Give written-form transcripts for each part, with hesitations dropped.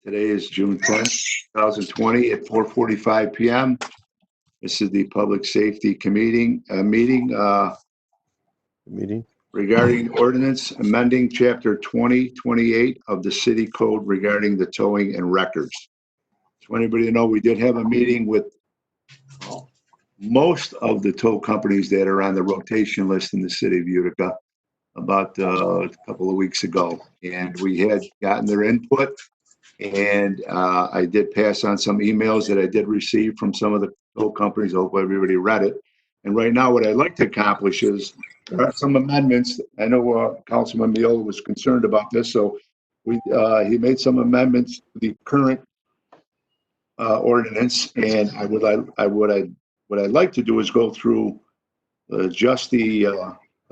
Today is June 10th, 2020 at 4:45 p.m. This is the Public Safety Committee meeting regarding ordinance amending Chapter 2028 of the City Code regarding the towing and records. So anybody know, we did have a meeting with most of the tow companies that are on the rotation list in the city of Utica about a couple of weeks ago, and we had gotten their input. And I did pass on some emails that I did receive from some of the tow companies. I hope everybody read it. And right now, what I'd like to accomplish is there are some amendments. I know Councilman Miola was concerned about this, so he made some amendments to the current ordinance. And what I'd like to do is go through just the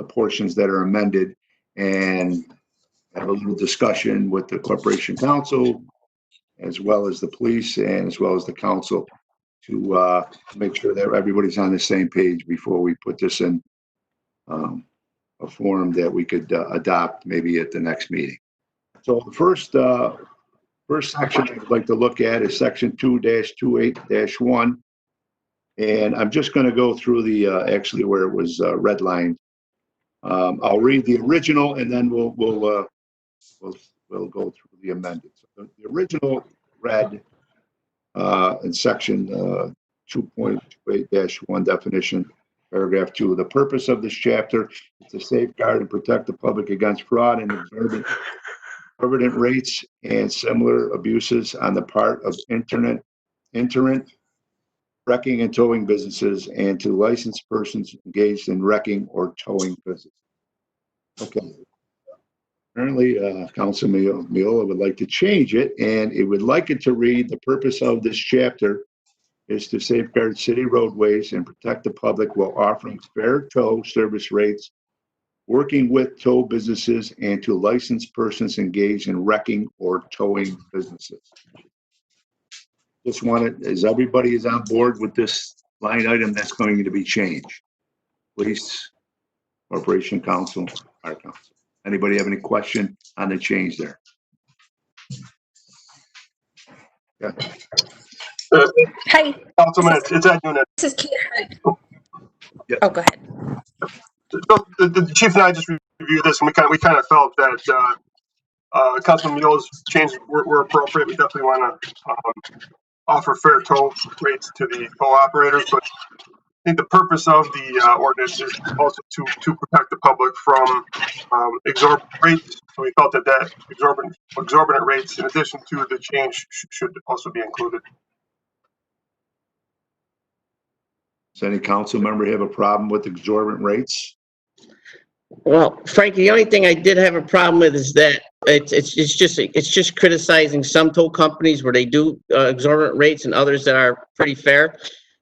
portions that are amended and have a little discussion with the Corporation Council, as well as the police and as well as the council, to make sure that everybody's on the same page before we put this in a form that we could adopt maybe at the next meeting. So the first section I'd like to look at is section 2-28-1. And I'm just going to go through the actually where it was redlined. I'll read the original and then we'll go through the amended. So the original read in section 2.28-1 definition, paragraph 2. The purpose of this chapter is to safeguard and protect the public against fraud and exorbitant rates and similar abuses on the part of itinerant wrecking and towing businesses and to licensed persons engaged in wrecking or towing business. Okay. Apparently, Councilman Miola would like to change it, and it would like it to read, the purpose of this chapter is to safeguard city roadways and protect the public while offering fair tow service rates, working with tow businesses, and to licensed persons engaged in wrecking or towing businesses. Just wanted, as everybody is on board with this line item that's going to be changed. Police, Corporation Council, our council. Anybody have any question on the change there? Yeah. Hi. Councilman, it's Ed Nunez. This is Kate. Yeah. Oh, go ahead. The chief and I just reviewed this, and we kind of felt that Councilman Miola's changes were appropriate. We definitely want to offer fair toll rates to the toll operators, but I think the purpose of the ordinance is also to protect the public from exorbitant rates. So we felt that exorbitant rates, in addition to the change, should also be included. Does any council member have a problem with exorbitant rates? Well, Frankie, the only thing I did have a problem with is that it's just criticizing some toll companies where they do exorbitant rates and others that are pretty fair.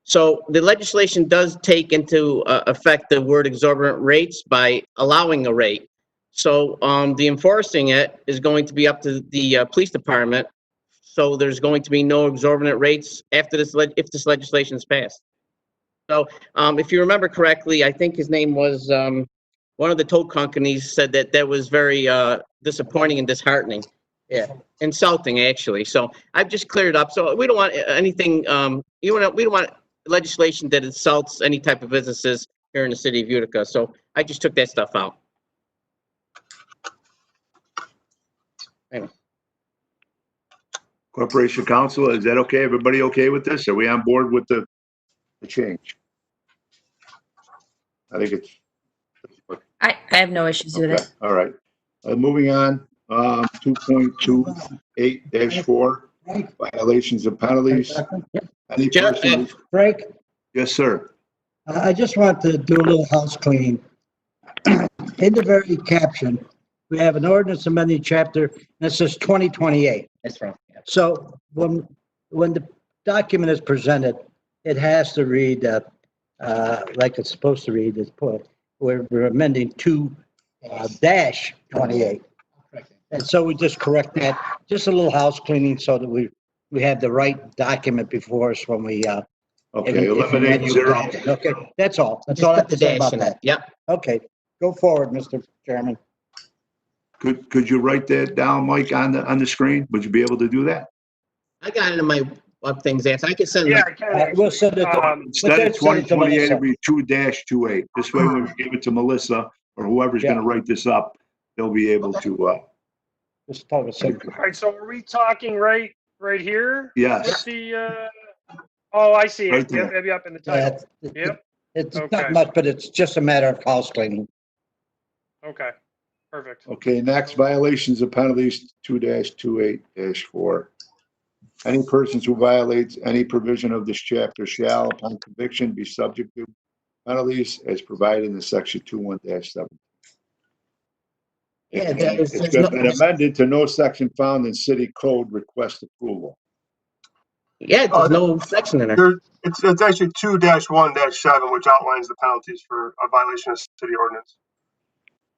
So the legislation does take into effect the word exorbitant rates by allowing a rate. So the enforcing it is going to be up to the police department. So there's going to be no exorbitant rates after this if this legislation is passed. So if you remember correctly, I think his name was one of the toll companies said that was very disappointing and disheartening. Yeah, insulting actually. So I've just cleared it up. So we don't want anything. We don't want legislation that insults any type of businesses here in the city of Utica. So I just took that stuff out. Anyway. Corporation Council, is that okay? Everybody okay with this? Are we on board with the change? I think it's. I have no issues with it. All right. Moving on, 2.28-4, violations and penalties. Any person? Frank, Yes, sir. I just want to do a little house cleaning. In the very caption, we have an ordinance amending chapter, and it says 2028. That's right. So when the document is presented, it has to read like it's supposed to read. It's put, we're amending 2-28. And so we just correct that, just a little house cleaning so that we have the right document before us when we, Okay, eliminate 0. Okay, that's all. That's all I have to say about that. Yep. Okay, go forward, Mr. Chairman. Could you write that down, Mike, on the screen? Would you be able to do that? I got it in my things, Ann, so I can send Yeah, it. I can We'll send it to, Instead of send it to 2028, Melissa. it'd be 2-28. This way, when we give it to Melissa or whoever's Yeah. gonna write this up, they'll be able to, Just tell us. All right, so are we talking right here? yes. With the, oh, I see Right it. Yep, there. yep, in the title. Yep, It's Okay. not much, but it's just a matter of house cleaning. okay, perfect. Okay, next, violations of penalties, 2-28-4. Any persons who violates any provision of this chapter shall, upon conviction, be subject to penalties as provided in section 21-7. Yeah, there's It's no, been amended to no section found in city code request approval. yeah, there's no section in there. There, it's actually 2-1-7, which outlines the penalties for a violation of city ordinance.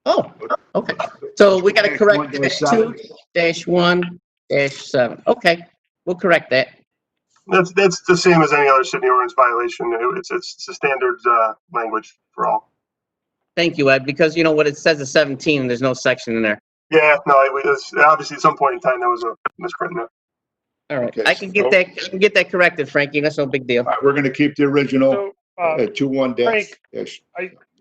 Oh, okay. So we gotta correct that 1-7. 2-1-7. Okay, we'll correct that. That's the same as any other city ordinance violation. It's a standard language for all. Thank you, Ed, because you know what, it says is 17 and there's no section in there. Yeah, no, it was obviously at some point in time there was a misprint in there. All right, Okay, I can get that, corrected, Frankie, that's no big deal. All right, we're gonna keep the original So, at 21 Frank, dash.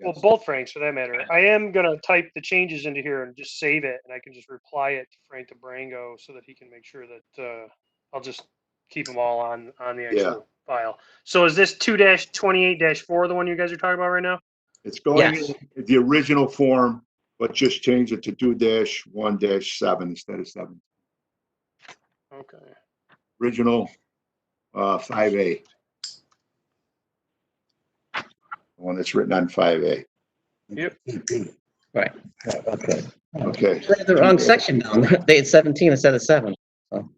well, both Franks for that matter. I am gonna type the changes into here and just save it, and I can just reply it to Frank DeBrango so that he can make sure that, I'll just keep them all on the actual file. So is this 2-28-4 the one you guys are talking about right now? It's going Yes. in the original form, but just change it to 2-1-7 instead of 7. Okay. Original 5A. The one that's written on 5A. Yep. Right. Okay. Okay. They had the wrong section down. They had 17 instead of 7. So.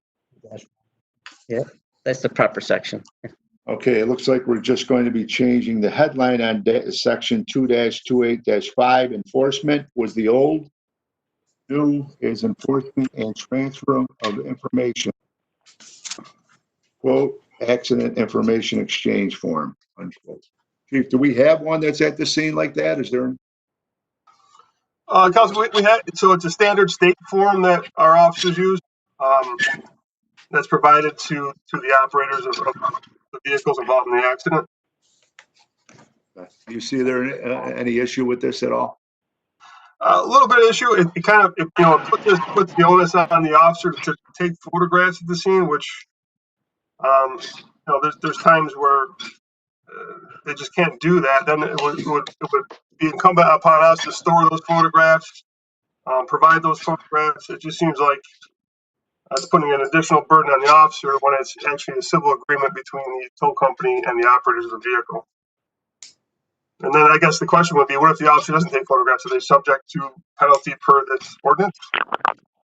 Yeah, that's the proper section. Okay, it looks like we're just going to be changing the headline on section 2-28-5. Enforcement was the old. New is enforcement and transfer of information. Quote, accident information exchange form, unquote. Chief, do we have one that's at the scene like that? Is there? Council, we had, so it's a standard state form that our officers use. That's provided to the operators of the vehicles involved in the accident. Do you see there any issue with this at all? A little bit of issue. It kind of, puts the onus on the officer to take photographs of the scene, which, there's times where they just can't do that. Then it would be incumbent upon us to store those photographs, provide those photographs. It just seems like it's putting an additional burden on the officer when it's actually a civil agreement between the tow company and the operators of the vehicle. And then I guess the question would be, what if the officer doesn't take photographs? Are they subject to penalty per this ordinance?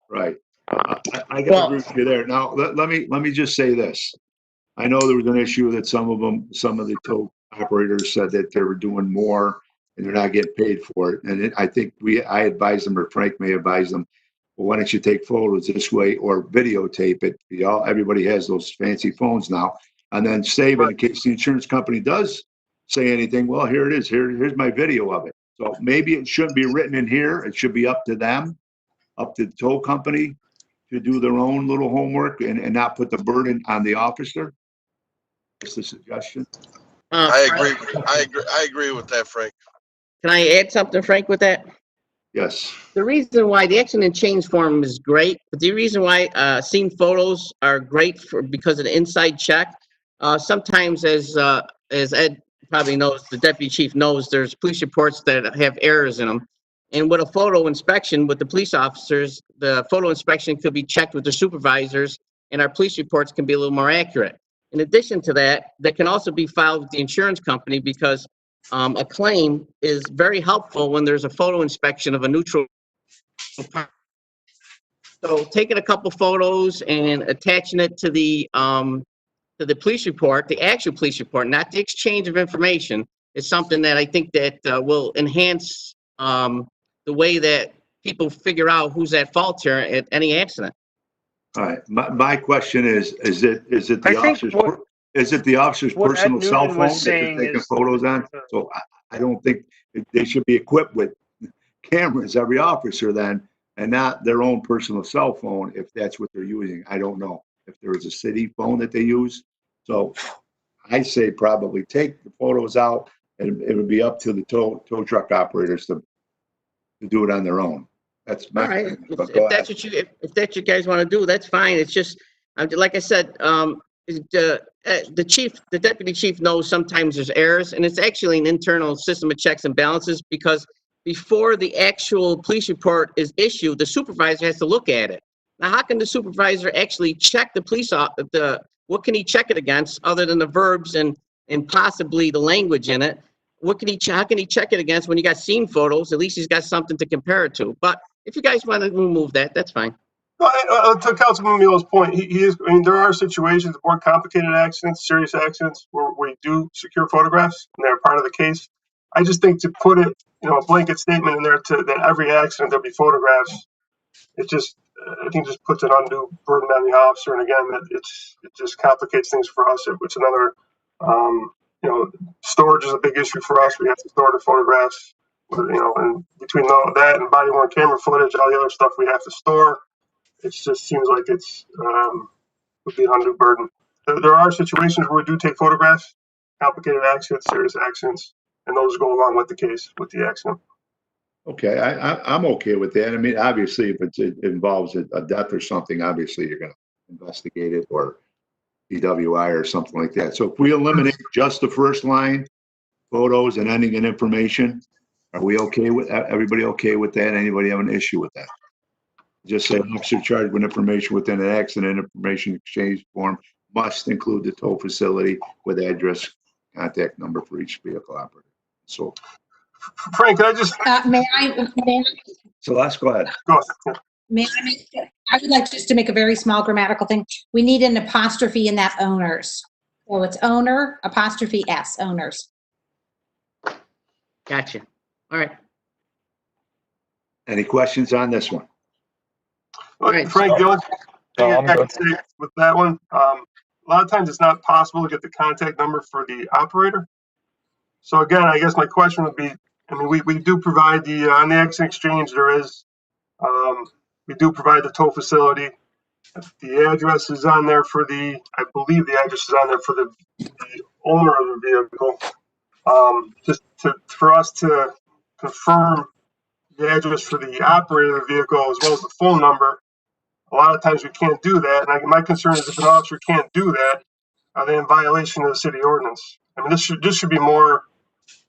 Right. I gotta agree with you there. Now, let me just say this. I know there was an issue that some of the tow operators said that they were doing more and they're not getting paid for it. And I think I advised them, or Frank may advise them, well, why don't you take photos this way or videotape it? Everybody has those fancy phones now, and then save it in case the insurance company does say anything. Well, here it is. Here's my video of it. So maybe it shouldn't be written in here. It should be up to them, up to the tow company to do their own little homework and not put the burden on the officer. That's the suggestion. I agree with that, Frank. Can I add something, Frank, with that? Yes. The reason why the accident change form is great, but the reason why scene photos are great because of the inside check. Sometimes, as Ed probably knows, the deputy chief knows, there's police reports that have errors in them. And with a photo inspection with the police officers, the photo inspection could be checked with the supervisors, and our police reports can be a little more accurate. In addition to that, that can also be filed with the insurance company because a claim is very helpful when there's a photo inspection of a neutral part. So taking a couple photos and attaching it to the police report, the actual police report, not the exchange of information, is something that I think that will enhance the way that people figure out who's at fault here at any accident. All right. My question is it the officer's? Is it the officer's what personal Ed cell Noonan phone was that they're saying taking is- photos on? So I don't think they should be equipped with cameras, every officer then, and not their own personal cell phone if that's what they're using. I don't know. if there is a city phone that they use. So I say probably take the photos out, and it would be up to the tow truck operators to do it on their own. That's my All right, opinion, if but go that's ahead. what if that's what you guys want to do, that's fine. It's just, like I said, the deputy chief knows sometimes there's errors, and it's actually an internal system of checks and balances, because before the actual police report is issued, the supervisor has to look at it. Now, how can the supervisor actually check what can he check it against other than the verbs and possibly the language in it? How can he check it against when you got scene photos? At least he's got something to compare it to. But if you guys want to remove that, that's fine. Well, to Councilman Muello's point, he is, I mean, there are situations, more complicated accidents, serious accidents, where we do secure photographs, and they're part of the case. I just think to put it, a blanket statement in there that every accident there'll be photographs, I think just puts an undue burden on the officer. And again, it just complicates things for us. It's another, storage is a big issue for us. We have to store the photographs, and between that and body worn camera footage, all the other stuff we have to store. It just seems like would be an undue burden. There are situations where we do take photographs, complicated accidents, serious accidents, and those go along with the case, with the accident. Okay, I'm okay with that. I mean, obviously, if it involves a death or something, obviously you're going to investigate it, or DWI or something like that. So if we eliminate just the first line, photos and ending in information, are we okay with, everybody okay with that? Anybody have an issue with that? Just say officer charged with information within an accident information exchange form must include the tow facility with address, contact number for each vehicle operator. So, Frank, can I just? So let's go ahead. Go ahead. I would like just to make a very small grammatical thing. We need an apostrophe in that owners. So it's owner, apostrophe S, owners. Gotcha. All right. Any questions on this one? Right. Frank, the only thing I can say with that one, a lot of times it's not possible to get the contact number for the operator. So again, I guess my question would be, I mean, we do provide on the accident exchange, we do provide the tow facility. The address is on there I believe the address is on there for the owner of the vehicle. For us to confirm the address for the operator of the vehicle as well as the phone number, a lot of times we can't do that. And my concern is if an officer can't do that, are they in violation of the city ordinance? I mean, this should be more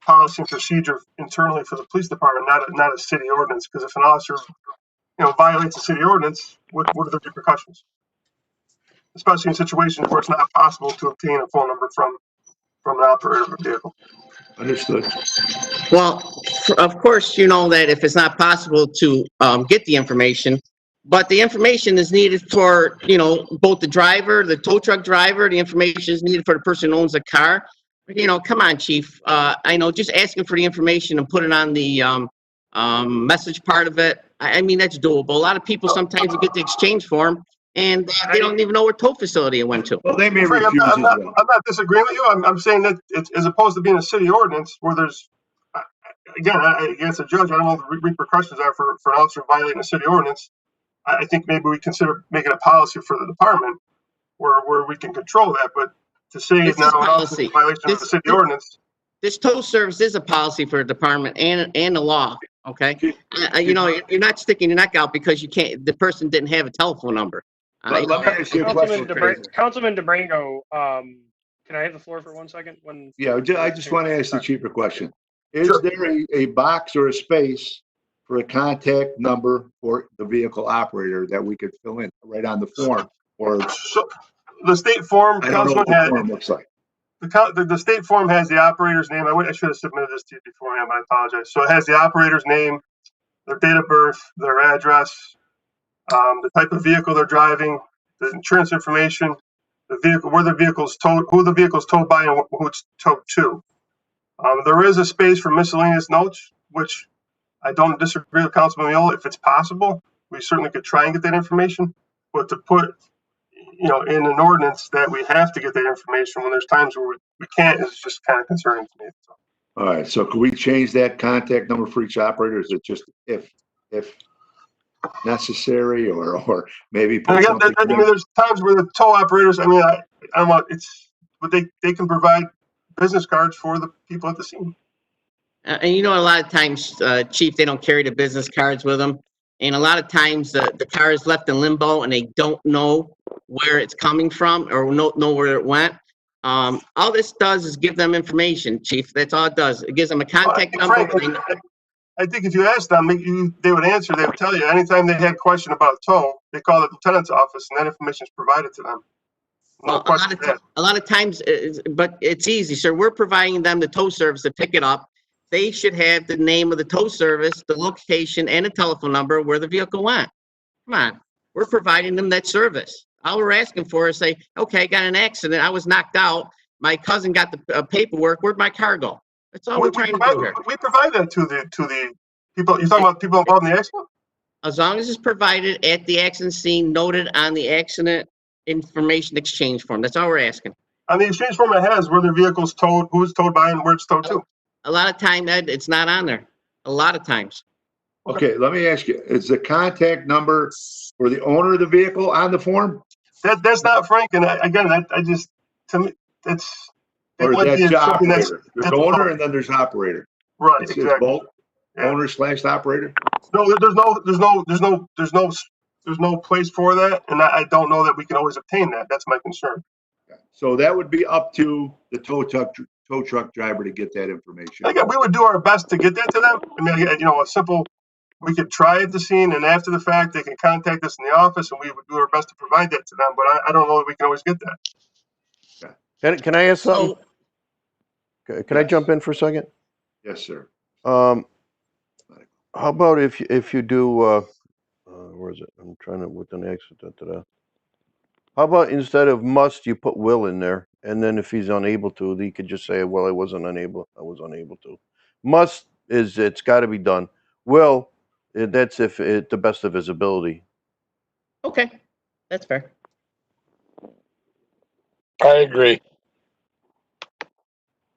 policy and procedure internally for the police department, not a city ordinance. Because if an officer, violates the city ordinance, what are the repercussions? Especially in situations where it's not possible to obtain a phone number from an operator of a vehicle. Understood. Well, of course, you know that if it's not possible to get the information, but the information is needed for, both the driver, the tow truck driver, the information is needed for the person who owns the car. Come on, chief. I know just asking for the information and put it on the message part of it. I mean, that's doable. A lot of people sometimes you get the exchange form and they don't even know what tow facility it went to. Well, they may refuse I'm as well. not disagreeing with you. I'm saying that it's, as opposed to being a city ordinance where there's, again, against a judge, I don't know what the repercussions are for an officer violating a city ordinance. I think maybe we consider making a policy for the department where we can control that. But to say This now is an officer policy. in violation of the city ordinance. This tow service is a policy for a department and the law. Okay, you're not sticking your neck out because the person didn't have a telephone number. Let me ask you a question. Councilman DeBrango, can I have the floor for 1 second? Yeah, I just want to ask the chief a question. Is Sure. there a box or a space for a contact number for the vehicle operator that we could fill in right on the form? Or So the state form, I don't know what the form looks like. the state form has the operator's name. I should have submitted this to you beforehand, but I apologize. So it has the operator's name, their date of birth, their address, the type of vehicle they're driving, the insurance information, the vehicle, where the vehicle's towed, who the vehicle's towed by, and who it's towed to. There is a space for miscellaneous notes, which I don't disagree with Councilman Miola. If it's possible, we certainly could try and get that information. But to put, in an ordinance that we have to get that information when there's times where we can't is just kind of concerning to me. So. All right, so could we change that contact number for each operator? Is it just if? necessary or maybe And put again, something. I mean, there's times where the tow operators, I mean, I don't know, but they can provide business cards for the people at the scene. And you know, a lot of times, Chief, they don't carry the business cards with them. And a lot of times the car is left in limbo and they don't know where it's coming from or know where it went. All this does is give them information, Chief. That's all it does. It gives them a contact number. Frank, I think if you asked them, they would answer. They would tell you. Anytime they had a question about tow, they call the lieutenant's office, and that information is provided to them. No Well, question asked. a lot of times, but it's easy, sir. We're providing them the tow service to pick it up. They should have the name of the tow service, the location, and a telephone number where the vehicle went. Come on, we're providing them that service. All we're asking for is say, okay, I got an accident. I was knocked out. My cousin got the paperwork. Where'd my car go? That's all we're trying to do here. We provide that to the people. You're talking about people involved in the accident? As long as it's provided at the accident scene, noted on the accident information exchange form. That's all we're asking. On the exchange form, it has where the vehicle's towed, who's towed by, and where it's towed to. A lot of time, Ed, it's not on there. A lot of times. Okay, let me ask you, is the contact number for the owner of the vehicle on the form? That's not Frank. And I just, to me, that's. Or is might that be the something that's- operator? There's owner and then there's operator. Right, It's exactly. both Yeah. owner / operator? No, there's no place for that, and I don't know that we can always obtain that. That's my concern. So that would be up to the tow truck driver to get that information. Again, we would do our best to get that to them. I mean, a simple, we could try at the scene, and after the fact, they can contact us in the office, and we would do our best to provide that to them. But I don't know that we can always get that. Can I ask something? So, Can I jump in for a second? Yes, sir. How about if you do, where is it? I'm trying to, with an accident. How about instead of must, you put will in there, and then if he's unable to, he could just say, well, I was unable to. Must is it's got to be done. Will, that's if it the best of his ability. okay, that's fair. I agree.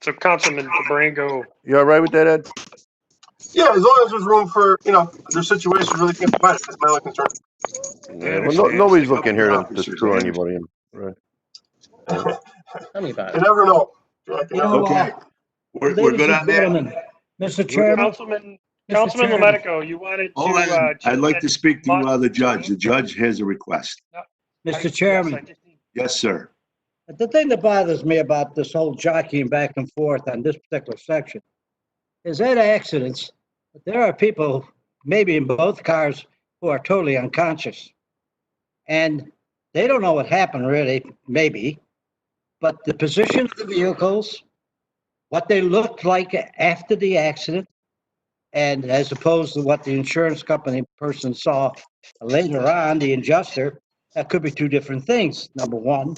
So Councilman DeBrango, You all right with that, Ed? Yeah, as long as there's room for, there's situations where they can't provide it. That's my only concern. Yeah, well, nobody's looking here to screw anybody in, right? Tell me about You it. never know. Jack, You know, Okay. We're ladies good and on that? gentlemen, Mr. Chairman, Councilman Mr. Chairman. Lometico, you wanted Hold on. to. I'd like to speak to must- the judge. The judge has a request. Mr. Chairman, Yes, sir. the thing that bothers me about this whole jockeying back and forth on this particular section is that accidents, there are people, maybe in both cars, who are totally unconscious. And they don't know what happened really, maybe, but the position of the vehicles, what they looked like after the accident, and as opposed to what the insurance company person saw later on, the adjuster, that could be two different things, number one.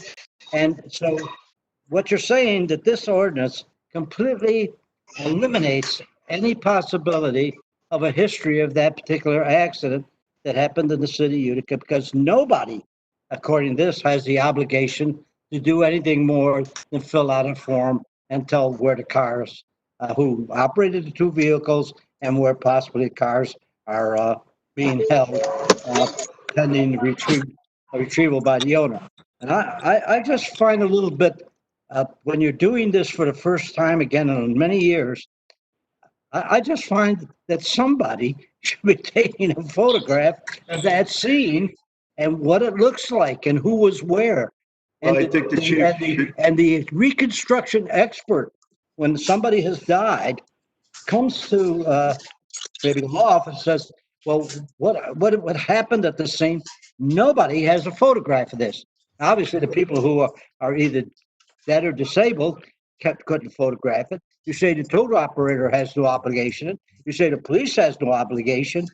And so what you're saying that this ordinance completely eliminates any possibility of a history of that particular accident that happened in the city of Utica, because nobody, according to this, has the obligation to do anything more than fill out a form and tell where the cars, who operated the two vehicles and where possibly cars are being held pending retrieval by the owner. And I just find a little bit, when you're doing this for the first time again in many years, I just find that somebody should be taking a photograph of that scene and what it looks like and who was where. And Well, I think the chief and the reconstruction expert, when somebody has died, comes to maybe the law office and says, well, what happened at the scene? Nobody has a photograph of this. Obviously, the people who are either dead or disabled couldn't photograph it. You say the tow operator has no obligation. You say the police has no obligation.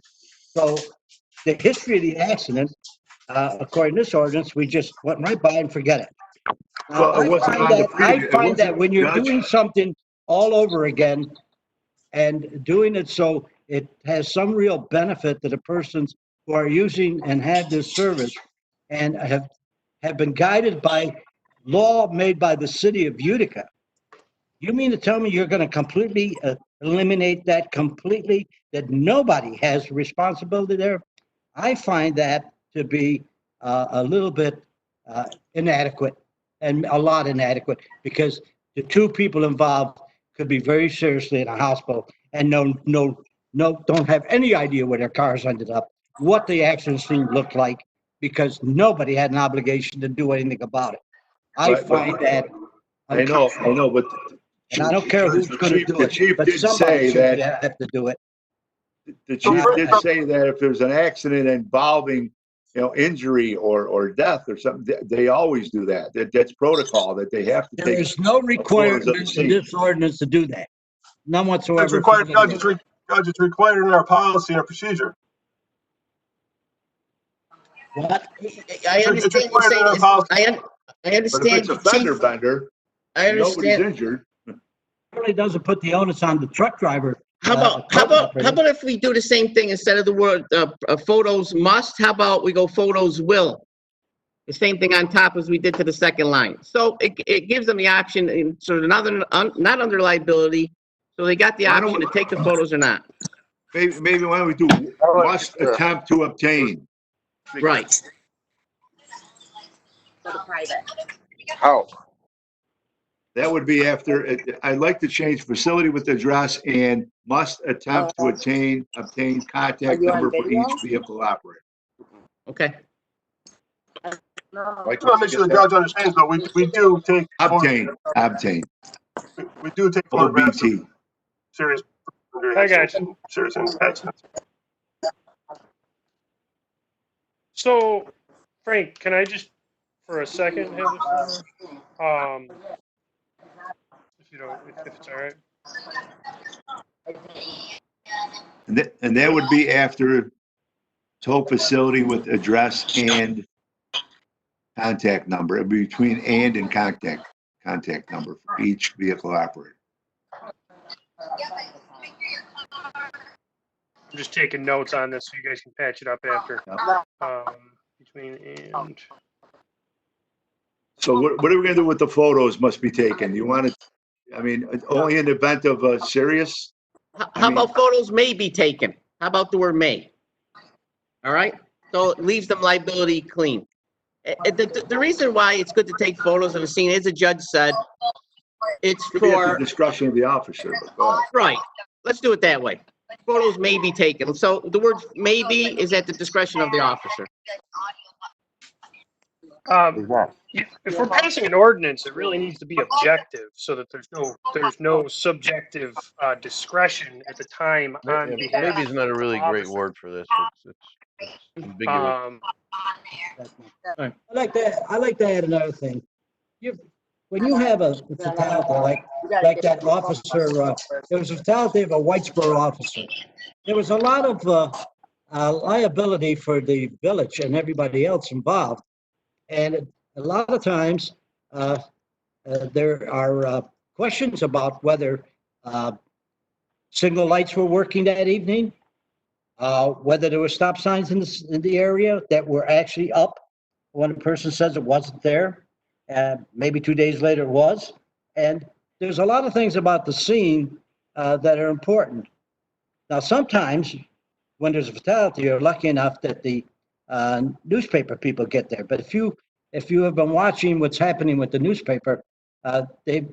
So the history of the accident, according to this ordinance, we just went right by and forget it. Now, Well, it wasn't on the I previous- it find that wasn't, when you're Judge. doing something all over again and doing it so it has some real benefit to the persons who are using and had this service and have been guided by law made by the city of Utica. You mean to tell me you're going to completely eliminate that completely, that nobody has responsibility there? I find that to be a little bit inadequate, and a lot inadequate, because the two people involved could be very seriously in a hospital and don't have any idea where their cars ended up, what the accident scene looked like, because nobody had an obligation to do anything about it. I Right, but- find that. I know, but. And I don't care who's going to do The it, chief but did somebody say should that, have to do it. the chief did say that if there's an accident involving, injury or death or something, they always do that. That's protocol, that they have to There take. is no requirement in scene. this ordinance to do that. None It's whatsoever. required, Judge, it's required in our policy and our procedure. What? I understand you're saying, I But if understand, it's a fender Chief, bender, I nobody's understand. injured. Really doesn't put the onus on the truck driver. How about if we do the same thing instead of the word, photos must, how about we go photos will? The same thing on top as we did to the second line. So it gives them the option, and so they're not under liability, so they got the Why don't option to we- take the photos or not. Maybe why don't we do must attempt to obtain? Right. How? That would be after, I'd like to change facility with address and must attempt to obtain contact number for each vehicle operator. Okay. I just want to make sure the judge understands, though, we do take. Obtain. We do take photographs of OBT. serious. I got you. Serious accidents. So, Frank, can I just, for a second, have the floor? If you don't, if it's all right. And that would be after tow facility with address and contact number. It'd be between and contact number for each vehicle operator. I'm just taking notes on this so you guys can patch it up after. Between and. So what are we gonna do with the photos must be taken? You want it, I mean, only in the event of a serious? How about photos may be taken? How about the word may? All right, so it leaves them liability clean. The reason why it's good to take photos of a scene, as the judge said, it's Could be at the for, discretion of the officer, but go ahead. right, let's do it that way. Photos may be taken, so the word may be is at the discretion of the officer. If we're passing an ordinance, it really needs to be objective so that there's no subjective discretion at the time on behalf. Maybe it's not a really of the great officer. word for this. It's ambiguous. I like to add another thing. When you have a fatality like that officer, there was a fatality of a Whitesboro officer. There was a lot of liability for the village and everybody else involved. And a lot of times, there are questions about whether signal lights were working that evening, whether there were stop signs in the area that were actually up when a person says it wasn't there. Maybe 2 days later it was. And there's a lot of things about the scene that are important. Now, sometimes when there's a fatality, you're lucky enough that the newspaper people get there. But if you have been watching what's happening with the newspaper, they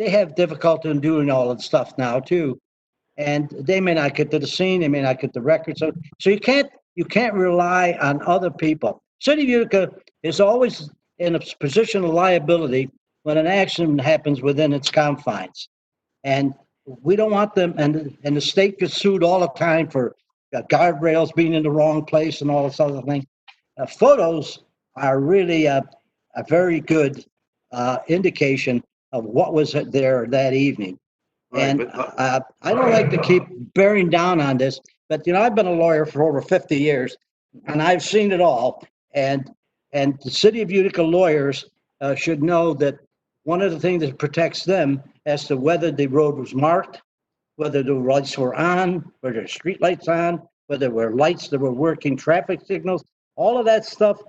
have difficulty in doing all of the stuff now too, and they may not get to the scene, they may not get the records. So you can't rely on other people. City of Utica is always in a position of liability when an accident happens within its confines, and we don't want them. And the state gets sued all the time for guardrails being in the wrong place and all this other thing. Photos are really a very good indication of what was there that evening. Right, And but- I don't like to keep bearing down on this, but I've been a lawyer for over 50 years, and I've seen it all. And the City of Utica lawyers should know that one of the things that protects them as to whether the road was marked, whether the lights were on, whether there were street lights on, whether there were lights that were working, traffic signals, all of that stuff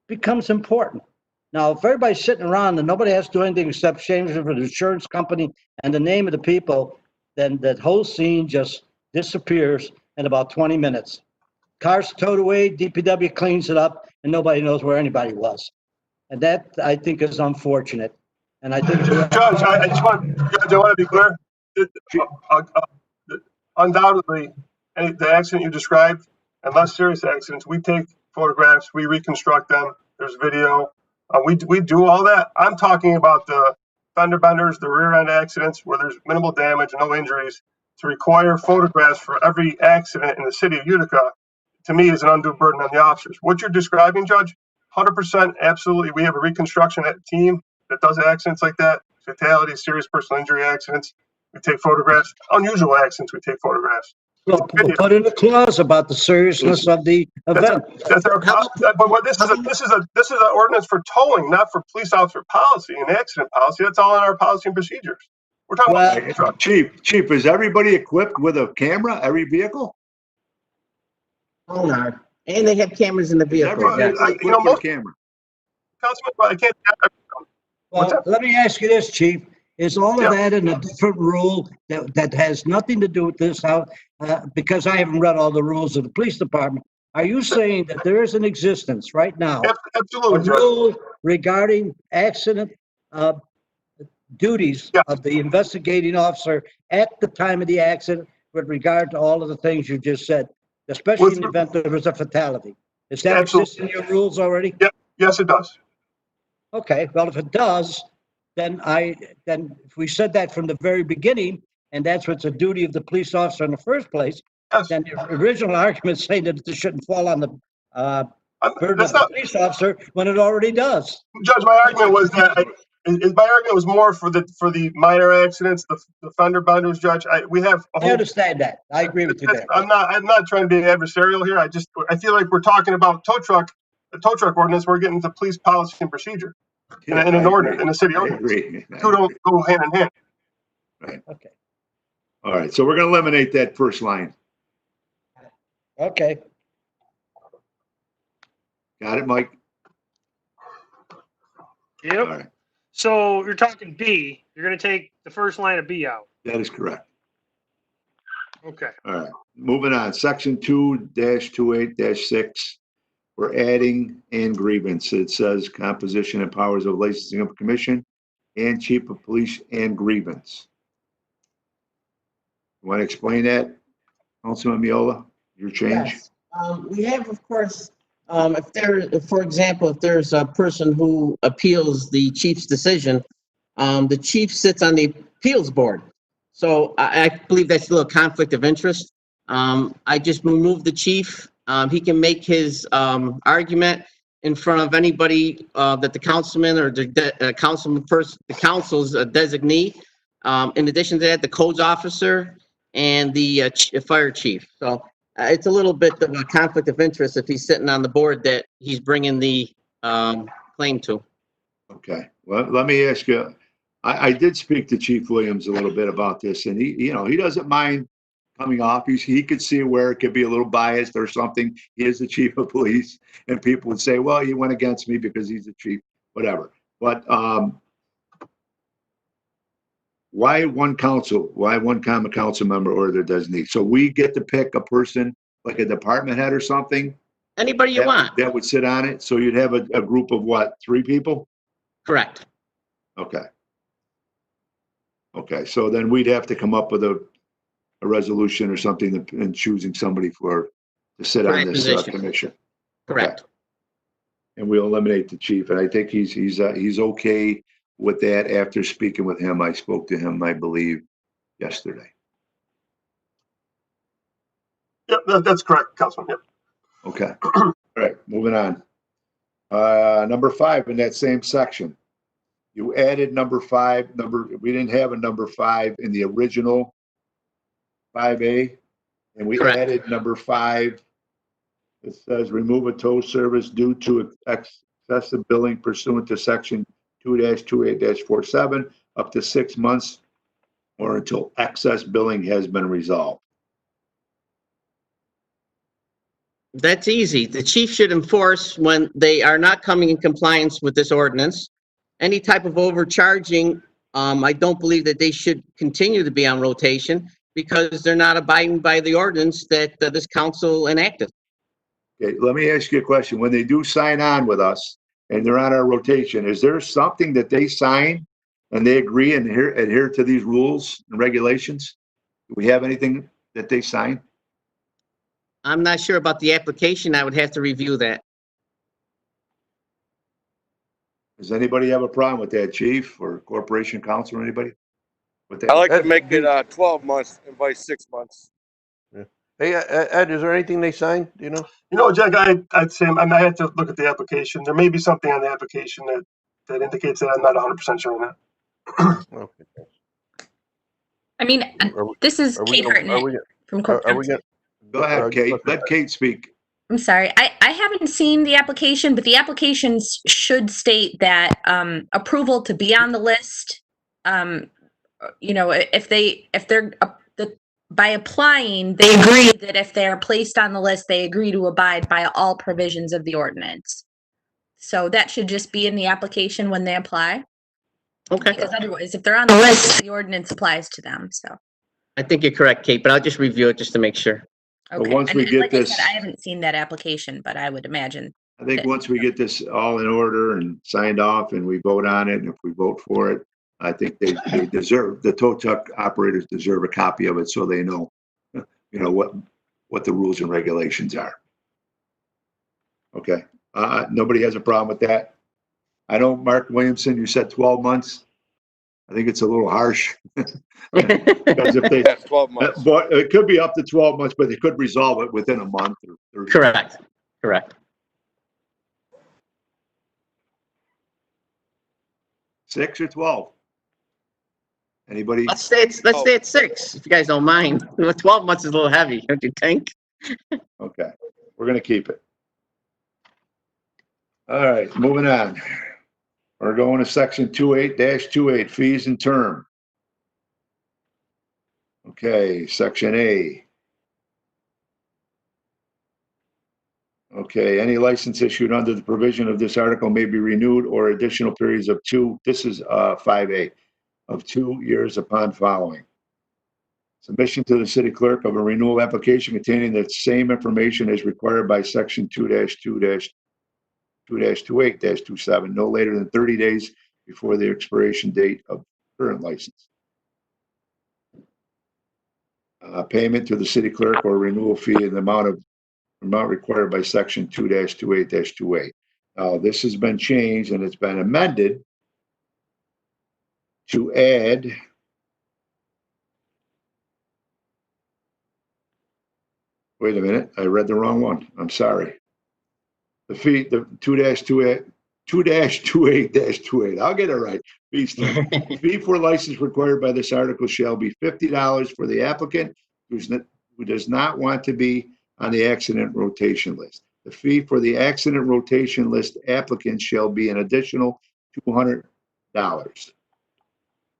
becomes important. Now, if everybody's sitting around and nobody has to do anything except change it for the insurance company and the name of the people, then that whole scene just disappears in about 20 minutes. Cars towed away, DPW cleans it up, and nobody knows where anybody was. And that, I think, is unfortunate. And I think. Judge, I just want, Judge, I want to be clear. Uh, uh, Undoubtedly, the accident you described, and less serious accidents, we take photographs, we reconstruct them, there's video. We do all that. I'm talking about the fender benders, the rear end accidents where there's minimal damage, no injuries. To require photographs for every accident in the city of Utica, to me, is an undue burden on the officers. What you're describing, Judge, 100% absolutely. We have a reconstruction team that does accidents like that, fatalities, serious personal injury accidents. We take photographs. Unusual accidents, we take photographs. Well, put in a clause about the seriousness of the event. That's our, but what this is an ordinance for towing, not for police officer policy and accident policy. That's all in our policy and procedures. We're talking about truck. Chief, is everybody equipped with a camera, every vehicle? Sonar. And they have cameras in the vehicle. Everybody yes. equipped with a camera. Councilman, I can't. Well, let me ask you this, Chief. Is all of that in a different rule that has nothing to do with this? Because I haven't read all the rules of the police department. Are you saying that there is an existence right now, Absolutely, a Judge. rule regarding accident duties of the investigating officer at the time of the accident with regard to all of the things you just said, especially in the event there was a fatality? Is that exist in your rules already? Yep. Yes, it does. Okay, well, if it does, then if we said that from the very beginning, and that's what's a duty of the police officer in the first place, then the original argument saying that this shouldn't fall on the burden of the police officer when it already does. Judge, my argument was that my argument was more for the minor accidents, the fender benders, Judge. We have a whole. I understand that. I agree with you there. I'm not trying to be adversarial here. I feel like we're talking about the tow truck ordinance. We're getting to police policy and procedure in an ordinance, in a city ordinance. I agree. Two don't go hand in hand. Right. Okay. All right, so we're gonna eliminate that first line. Okay. Got it, Mike? Yep. All right, So you're talking B. You're going to take the first line of B out. that is correct. Okay. All right, moving on, section 2-28-6. We're adding and grievance. It says composition and powers of licensing of commission and chief of police and grievance. You want to explain that, Councilman Miola, your change? Yes. We have, of course, for example, if there's a person who appeals the chief's decision, the chief sits on the appeals board. So I believe that's a little conflict of interest. I just removed the chief. He can make his argument in front of anybody that the councilman or the council's designee. In addition to that, the codes officer and the fire chief. So it's a little bit of a conflict of interest if he's sitting on the board that he's bringing the claim to. Okay, well, let me ask you, I did speak to Chief Williams a little bit about this, and he doesn't mind coming off. He could see where it could be a little biased or something. He is the chief of police, and people would say, well, he went against me because he's the chief, whatever. But why one common council member or their designee? So we get to pick a person, like a department head or something? Anybody you want. That would sit on it? So you'd have a group of what, 3 people? Correct. Okay. Okay, so then we'd have to come up with a resolution or something and choosing somebody to sit on this commission. Correct. Okay. And we'll eliminate the chief, and I think he's okay with that. After speaking with him, I spoke to him, I believe, yesterday. Yep, that's correct, Councilman. Yep. Okay. All right, moving on. Number 5 in that same section. You added number 5. We didn't have a number 5 in the original 5A, and we Correct. added number 5. It says remove a tow service due to excessive billing pursuant to section 2-28-47 up to 6 months or until excess billing has been resolved. That's easy. The chief should enforce when they are not coming in compliance with this ordinance. Any type of overcharging, I don't believe that they should continue to be on rotation because they're not abiding by the ordinance that this council enacted. Okay, let me ask you a question. When they do sign on with us and they're on our rotation, is there something that they sign and they agree and adhere to these rules and regulations? Do we have anything that they sign? I'm not sure about the application. I would have to review that. Does anybody have a problem with that, chief or corporation counsel or anybody? With I that? like to make it 12 months and by 6 months. Hey, Ed, is there anything they signed, do you know? You know, Jack, I'd say, I had to look at the application. There may be something on the application that indicates that. I'm not 100% sure on that. Okay. I mean, Are we- this is are we Kate gonna- Hartnett are we, from Corp are we Counsel. gonna? Go ahead, Kate. Let Kate speak. I'm sorry. I haven't seen the application, but the applications should state that approval to be on the list. You know, if they're by applying, they agree that if they are placed on the list, they agree to abide by all provisions of the ordinance. So that should just be in the application when they apply. Okay. Because otherwise, if they're on the list, the ordinance applies to them. So. I think you're correct, Kate, but I'll just review it just to make sure. But Okay. once we And get like I this- said, I haven't seen that application, but I would imagine. I think once we get this all in order and signed off and we vote on it, and if we vote for it, I think they deserve, the tow truck operators deserve a copy of it so they know, you know, what the rules and regulations are. Okay, nobody has a problem with that? I know, Mark Williamson, you said 12 months. I think it's a little harsh. Because if they, Yes, 12 months. but it could be up to 12 months, but they could resolve it within a month or 30. Correct. Correct. 6 or 12? Anybody? Let's stay at 6, if you guys don't mind. 12 months is a little heavy, don't you think? Okay, we're gonna keep it. All right, moving on. We're going to section 28-28, fees and term. Okay, section A. Okay, any license issued under the provision of this article may be renewed or additional periods of 2, this is 5A, of 2 years upon following. Submission to the city clerk of a renewal application containing the same information as required by section 2-28-27, no later than 30 days before the expiration date of current license. Payment to the city clerk or renewal fee in the amount required by section 2-28-28. Now, this has been changed and it's been amended to add wait a minute, I read the wrong one. I'm sorry. The fee, the 2-28-28. I'll get it right. Fee for license required by this article shall be $50 for the applicant who does not want to be on the accident rotation list. The fee for the accident rotation list applicant shall be an additional $200.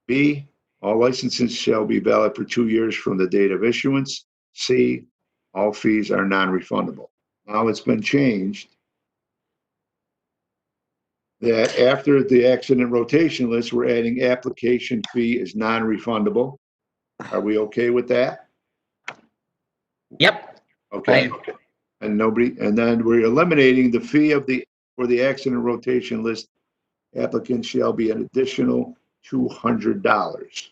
B, all licenses shall be valid for 2 years from the date of issuance. C, all fees are non-refundable. Now it's been changed that after the accident rotation list, we're adding application fee is non-refundable. Are we okay with that? Yep. Okay. And then we're eliminating the fee for the accident rotation list applicant shall be an additional $200.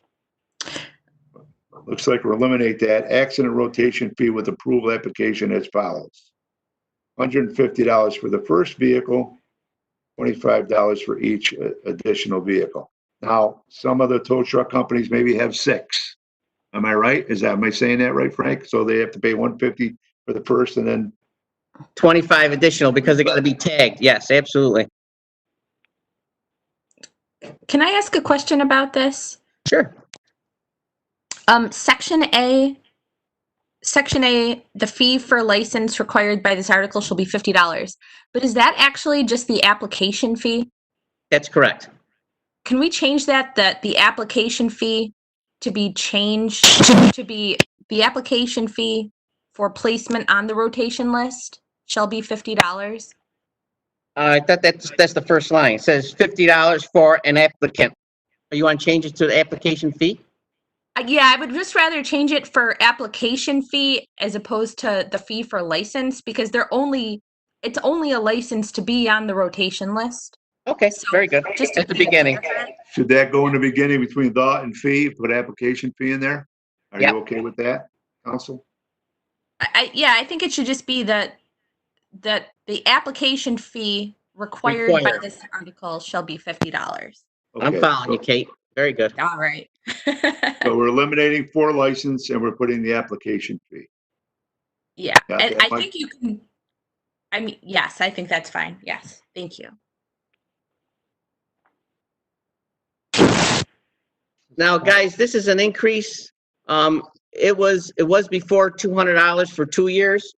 Looks like we'll eliminate that accident rotation fee with approval application as follows. $150 for the first vehicle, $25 for each additional vehicle. Now, some of the tow truck companies maybe have 6. Am I right? Am I saying that right, Frank? So they have to pay $150 for the first and then 25 additional because they got to be tagged. Yes, absolutely. Can I ask a question about this? Sure. Section A, the fee for license required by this article shall be $50. But is that actually just the application fee? That's correct. Can we change that the application fee to be changed to be the application fee for placement on the rotation list shall be $50? I thought that's the first line. It says $50 for an applicant. You want to change it to the application fee? Yeah, I would just rather change it for application fee as opposed to the fee for license because it's only a license to be on the rotation list. Okay, So, very good. Just to At the be beginning. clear. Should that go in the beginning between the and fee, put application fee in there? Are you Yep. okay with that, council? Yeah, I think it should just be that the application fee required by Required. this article shall be $50. I'm Okay, following you, Kate. Very good. All right. so we're eliminating for license and we're putting the application fee. Yeah, Got and that, I Mike? think you can, I mean, yes, I think that's fine. Yes, thank you. Now, guys, this is an increase. It was before $200 for 2 years.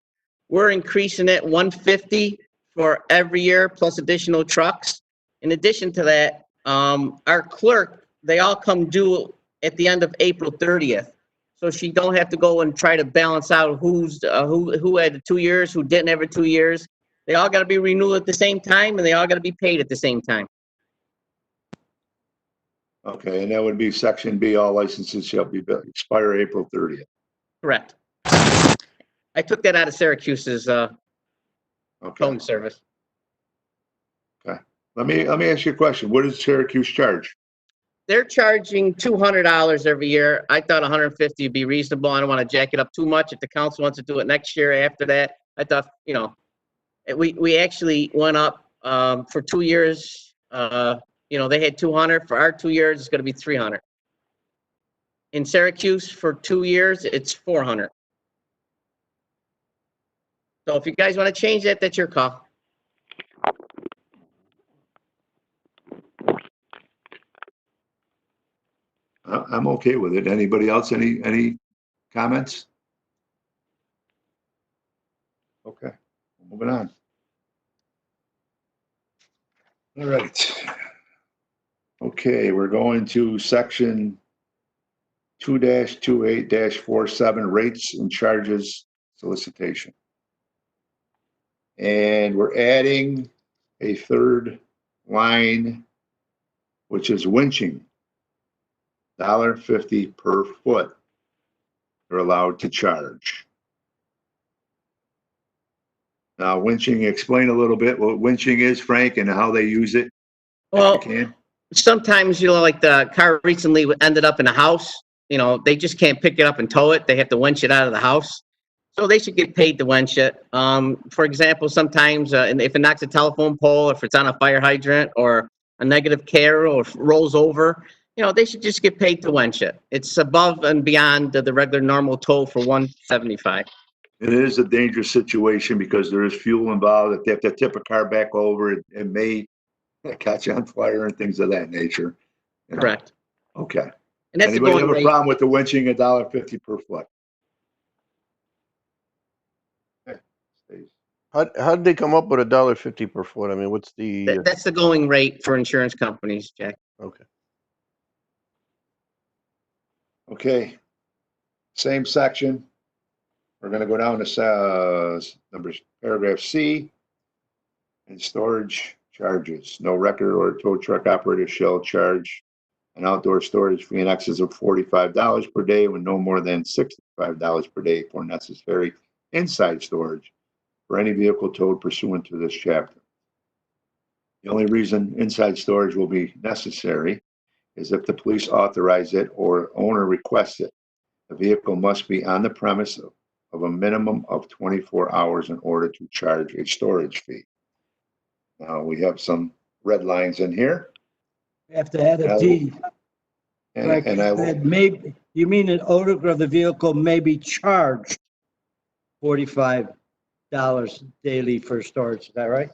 We're increasing it $150 for every year plus additional trucks. In addition to that, our clerk, they all come due at the end of April 30th. So she don't have to go and try to balance out who had the 2 years, who didn't have the 2 years. They all got to be renewed at the same time and they all got to be paid at the same time. Okay, and that would be section B, all licenses shall be expire April 30th. Correct. I took that out of Syracuse's Okay, phone service. let me ask you a question. What does Syracuse charge? They're charging $200 every year. I thought 150 would be reasonable. I don't want to jack it up too much. If the council wants to do it next year after that, I thought, we actually went up for 2 years. They had 200. For our 2 years, it's going to be 300. In Syracuse, for 2 years, it's 400. So if you guys want to change that, that's your call. I'm okay with it. Anybody else? Any comments? Okay, moving on. All right. Okay, we're going to section 2-28-47 rates and charges solicitation. And we're adding a third line, which is winching. $1.50 per foot they're allowed to charge. Now, winching, explain a little bit what winching is, Frank, and how they use it. Well, if you can. sometimes, like the car recently ended up in a house, they just can't pick it up and tow it. They have to winch it out of the house. So they should get paid to winch it. For example, sometimes if it knocks a telephone pole, if it's on a fire hydrant or a negative care or rolls over, they should just get paid to winch it. It's above and beyond the regular normal tow for $175. It is a dangerous situation because there is fuel involved. If they have to tip a car back over, it may catch on fire and things of that nature. Correct. Okay. And that's Anybody have a rate. problem with the winching $1.50 per foot? Okay. How did they come up with $1.50 per foot? I mean, what's the, That's the going rate for insurance companies, Jack. okay. Okay. Same section. We're going to go down to paragraph C. And storage charges. No record or tow truck operator shall charge an outdoor storage fee in excess of $45 per day with no more than $65 per day for necessary inside storage for any vehicle towed pursuant to this chapter. The only reason inside storage will be necessary is if the police authorize it or owner requests it. The vehicle must be on the premise of a minimum of 24 hours in order to charge a storage fee. Now we have some red lines in here. We have to add a D. Like And I will, said, maybe, you mean an owner of the vehicle may be charged $45 daily for storage, is that right?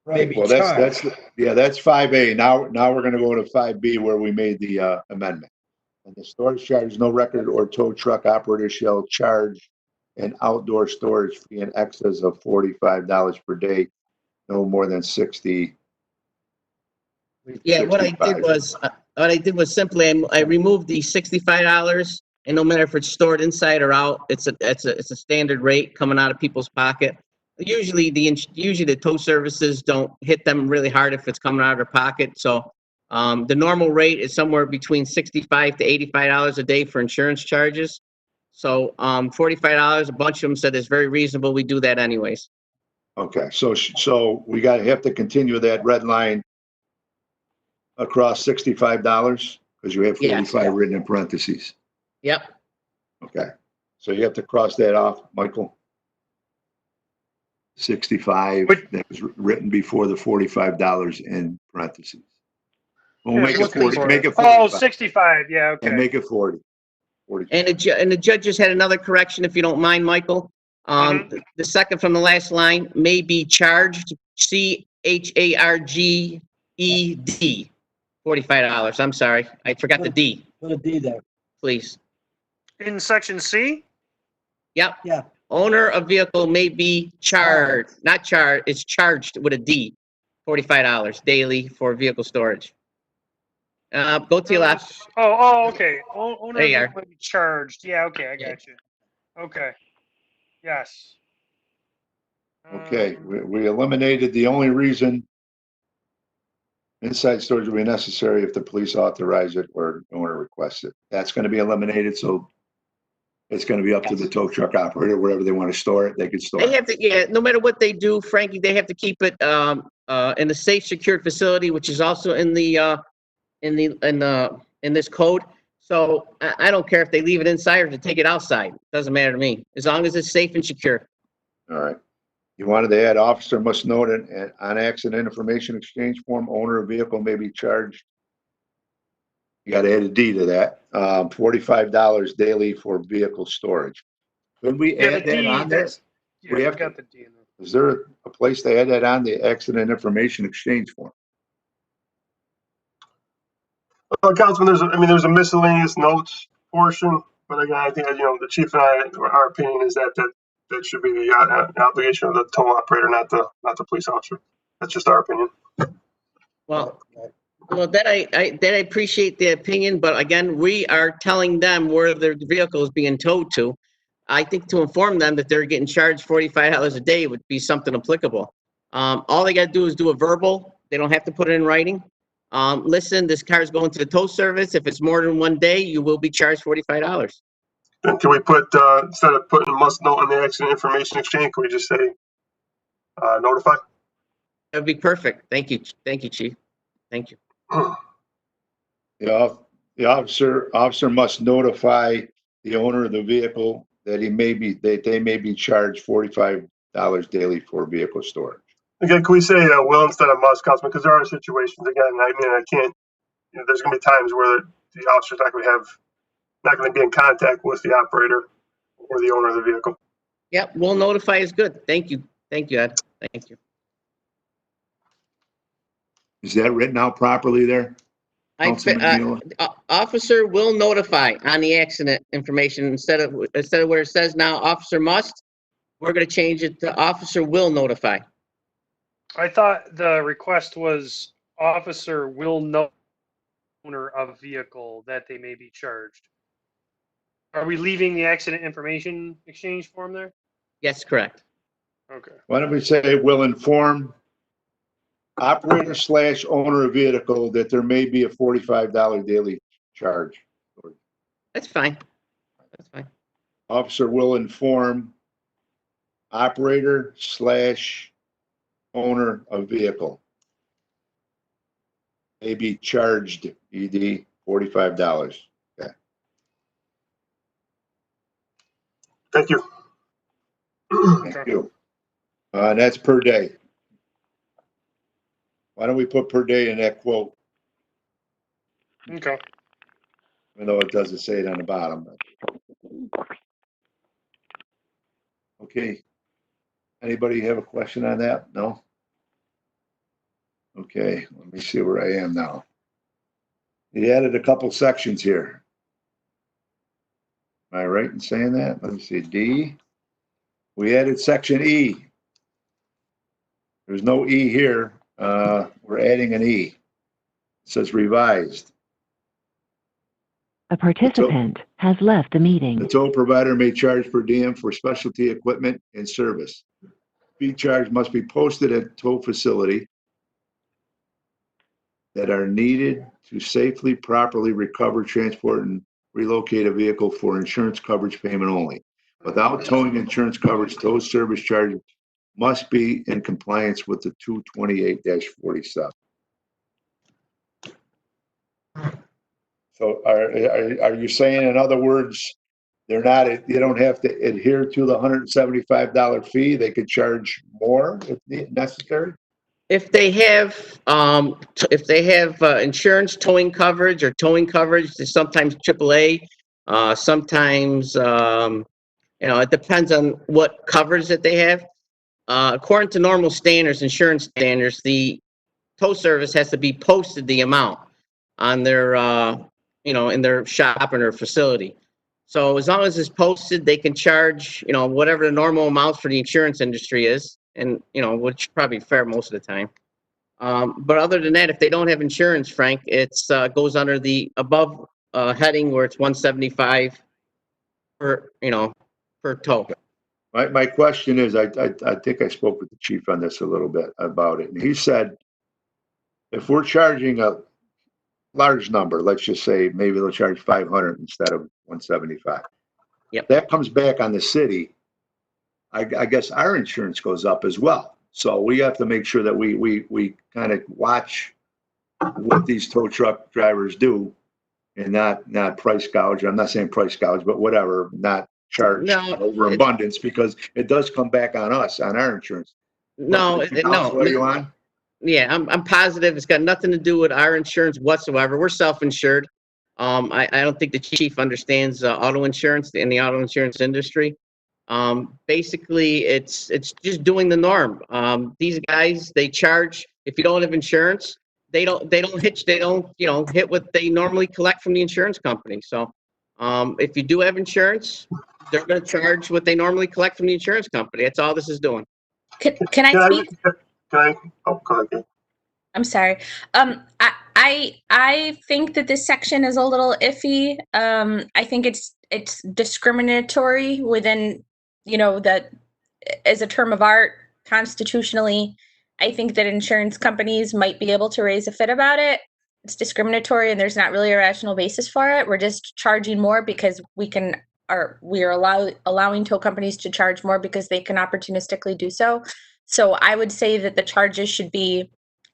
Maybe well, charged. that's 5A. Now we're going to go to 5B where we made the amendment. And the storage charge, no record or tow truck operator shall charge an outdoor storage fee in excess of $45 per day, no more than 60. Yeah, what I did was simply I removed the $65, and no matter if it's stored inside or out, it's a standard rate coming out of people's pocket. Usually the tow services don't hit them really hard if it's coming out of their pocket. So The normal rate is somewhere between $65 to $85 a day for insurance charges. So, $45, a bunch of them said it's very reasonable. We do that anyways. Okay, so we have to continue that red line across $65 because you have Yes. 45 written in parentheses. Yep. Okay, so you have to cross that off, Michael. 65, that was written before the $45 in parentheses. We'll Yeah, make it looking 40, for make it. it 45. Oh, 65. Yeah, And okay. make it 40. 40. And the judge just had another correction, if you don't mind, Michael. The second from the last line may be charged, CHARGED, $45. I'm sorry, I forgot the D, Put a D there. please. In section C? Yep. Yeah. Owner of vehicle may be charged, not charged, it's charged with a D, $45 daily for vehicle storage. Go to your left. Okay. Owner There you of are. it might be charged. Yeah, okay, I Yeah. got you. Okay. Yes. Okay, we eliminated the only reason inside storage will be necessary if the police authorize it or owner requests it. That's going to be eliminated, so it's going to be up to the tow truck operator, wherever they want to store it, they can store They it. have to, yeah, no matter what they do, Frankie, they have to keep it, in a safe, secured facility, which is also in this code. So I don't care if they leave it inside or to take it outside. Doesn't matter to me, as long as it's safe and secure. All right. You wanted to add officer must note on accident information exchange form, owner of vehicle may be charged. You got to add a D to that. $45 daily for vehicle storage. Could we Yeah, the add that D, on there? that's, yeah, We we have got to- the D in there. Is there a place to add that on the accident information exchange form? Councilman, there's a miscellaneous notes portion, but again, I think, the chief and I, our opinion is that should be the obligation of the tow operator, not the police officer. That's just our opinion. Well, that I appreciate the opinion, but again, we are telling them where their vehicle is being towed to. I think to inform them that they're getting charged $45 a day would be something applicable. All they got to do is do a verbal. They don't have to put it in writing. Listen, this car is going to the tow service. If it's more than one day, you will be charged $45. And can we put, instead of putting must note on the accident information exchange, can we just say, notify? That'd be perfect. Thank you. Thank you, Chief. Thank you. The officer must notify the owner of the vehicle that they may be charged $45 daily for vehicle storage. Again, can we say will instead of must, Councilman? Because there are situations, again, I can't, there's going to be times where the officer's not going to be in contact with the operator or the owner of the vehicle. Yep, we'll notify is good. Thank you. Thank you, Ed. Thank you. Is that written out properly there? Councilman Neal? Officer will notify on the accident information instead of where it says now officer must. We're going to change it to officer will notify. I thought the request was officer will know owner of vehicle that they may be charged. Are we leaving the accident information exchange form there? Yes, correct. Okay. Why don't we say will inform operator / owner of vehicle that there may be a $45 daily charge. That's fine. That's fine. Officer will inform operator / owner of vehicle may be charged ED $45. Okay. Thank you. Thank you. And that's per day. Why don't we put per day in that quote? Okay. Even though it doesn't say it on the bottom. Okay. Anybody have a question on that? No? Okay, let me see where I am now. He added a couple sections here. Am I right in saying that? Let me see, D. We added section E. There's no E here. We're adding an E. It says revised. A participant has left the meeting. The tow provider may charge per diem for specialty equipment and service. Fee charge must be posted at tow facility. that are needed to safely, properly recover, transport, and relocate a vehicle for insurance coverage payment only. Without towing insurance coverage, tow service charges must be in compliance with the 228-47. So are you saying, in other words, they're not, you don't have to adhere to the $175 fee? They could charge more if necessary? If they have, insurance towing coverage or towing coverage, there's sometimes AAA, sometimes, it depends on what coverage that they have. According to normal standards, insurance standards, the tow service has to be posted the amount on their, in their shop or their facility. So as long as it's posted, they can charge, whatever the normal amounts for the insurance industry is, and, which is probably fair most of the time. But other than that, if they don't have insurance, Frank, it's goes under the above heading where it's 175 per tow. My question is, I think I spoke with the chief on this a little bit about it, and he said, if we're charging a large number, let's just say maybe they'll charge 500 instead of 175. Yep. That comes back on the city. I guess our insurance goes up as well. So we have to make sure that we kind of watch what these tow truck drivers do and not price gouge. I'm not saying price gouge, but whatever, not charge overabundance, because it does come back on us, on our insurance. No, Are you on? Yeah, I'm positive. It's got nothing to do with our insurance whatsoever. We're self-insured. I don't think the chief understands auto insurance in the auto insurance industry. Basically, it's just doing the norm. These guys, they charge, if you don't have insurance, they don't hit what they normally collect from the insurance company. So, if you do have insurance, they're going to charge what they normally collect from the insurance company. That's all this is doing. Can I speak? Oh, go ahead. I'm sorry. I think that this section is a little iffy. I think it's discriminatory within, that as a term of art constitutionally. I think that insurance companies might be able to raise a fit about it. It's discriminatory and there's not really a rational basis for it. We're just charging more because we are allowing tow companies to charge more because they can opportunistically do so. So I would say that the charges should be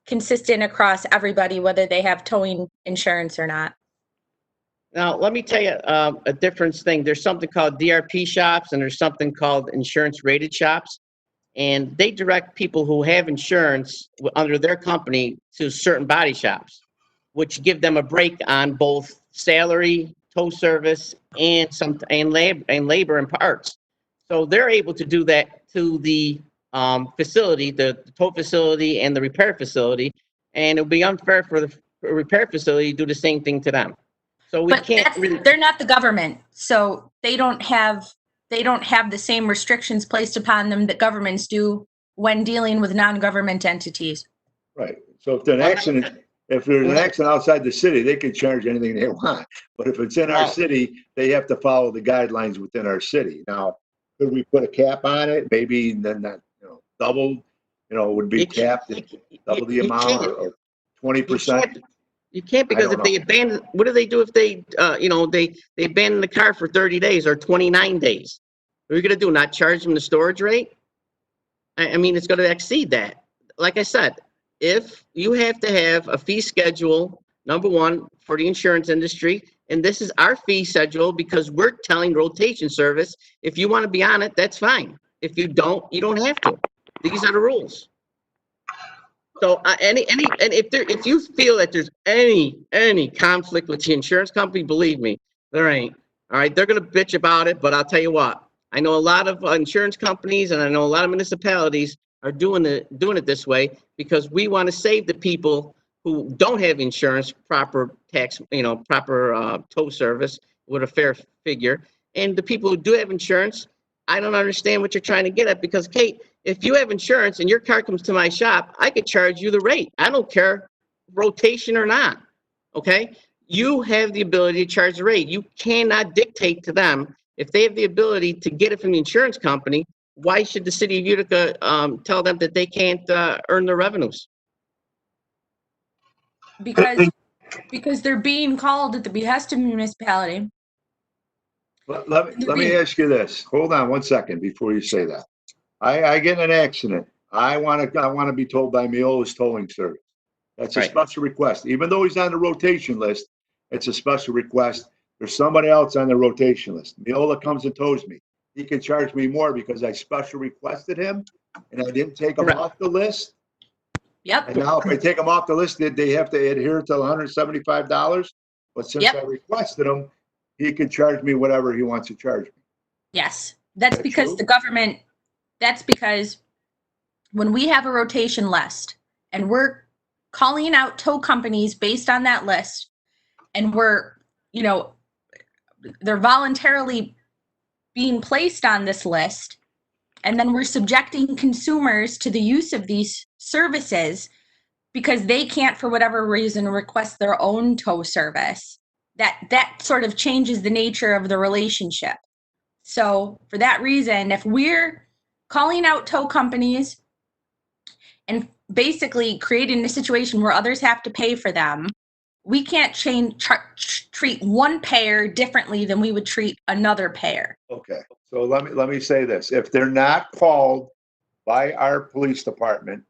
consistent across everybody, whether they have towing insurance or not. Now, let me tell you a difference thing. There's something called DRP shops and there's something called insurance rated shops. And they direct people who have insurance under their company to certain body shops, which give them a break on both salary, tow service, and labor and parts. So they're able to do that to the facility, the tow facility and the repair facility, and it would be unfair for the repair facility to do the same thing to them. So they're not the government, so they don't have the same restrictions placed upon them that governments do when dealing with non-government entities. Right. So if there's an accident outside the city, they can charge anything they want. But if it's in our city, they have to follow the guidelines within our city. Now, could we put a cap on it? Maybe then that double, would be capped at double the amount or 20%. You can't, because if they abandon, what do they do if they abandon the car for 30 days or 29 days? What are you going to do? Not charge them the storage rate? I mean, it's going to exceed that. Like I said, if you have to have a fee schedule, number one, for the insurance industry, and this is our fee schedule because we're telling rotation service, if you want to be on it, that's fine. If you don't, you don't have to. These are the rules. So if you feel that there's any conflict with the insurance company, believe me, there ain't. All right, they're gonna bitch about it, but I'll tell you what. I know a lot of insurance companies and I know a lot of municipalities are doing it this way because we want to save the people who don't have insurance, proper tax, proper tow service with a fair figure, and the people who do have insurance. I don't understand what you're trying to get at because, Kate, if you have insurance and your car comes to my shop, I could charge you the rate. I don't care rotation or not, okay? You have the ability to charge the rate. You cannot dictate to them. If they have the ability to get it from the insurance company, why should the city of Utica tell them that they can't earn their revenues? because they're being called at the behest of municipality. Let me ask you this. Hold on one second before you say that. I get in an accident. I want to be told by Miola's towing service. That's a Right. special request. Even though he's on the rotation list, it's a special request. There's somebody else on the rotation list. Miola comes and tows me. He can charge me more because I special requested him and I didn't take him Correct. off the list. Yep. And now if I take him off the list, they have to adhere to $175. But since Yep. I requested him, he can charge me whatever he wants to charge me. Yes. That's That because true? the government, that's because when we have a rotation list and we're calling out tow companies based on that list, and we're, you know, they're voluntarily being placed on this list, and then we're subjecting consumers to the use of these services because they can't, for whatever reason, request their own tow service. That sort of changes the nature of the relationship. So for that reason, if we're calling out tow companies and basically creating a situation where others have to pay for them, we can't treat one payer differently than we would treat another payer. Okay, so let me say this. If they're not called by our police department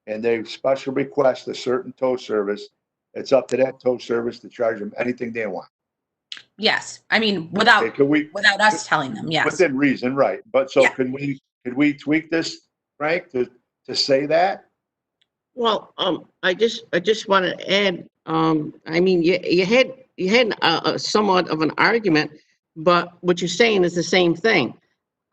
and they special request a certain tow service, it's up to that tow service to charge them anything they want. Yes, I mean without Okay, without us telling them. Yes. within reason, right? But so Yeah. could we tweak this, Frank, to say that? Well, I just want to add, I mean, you had a somewhat of an argument, but what you're saying is the same thing.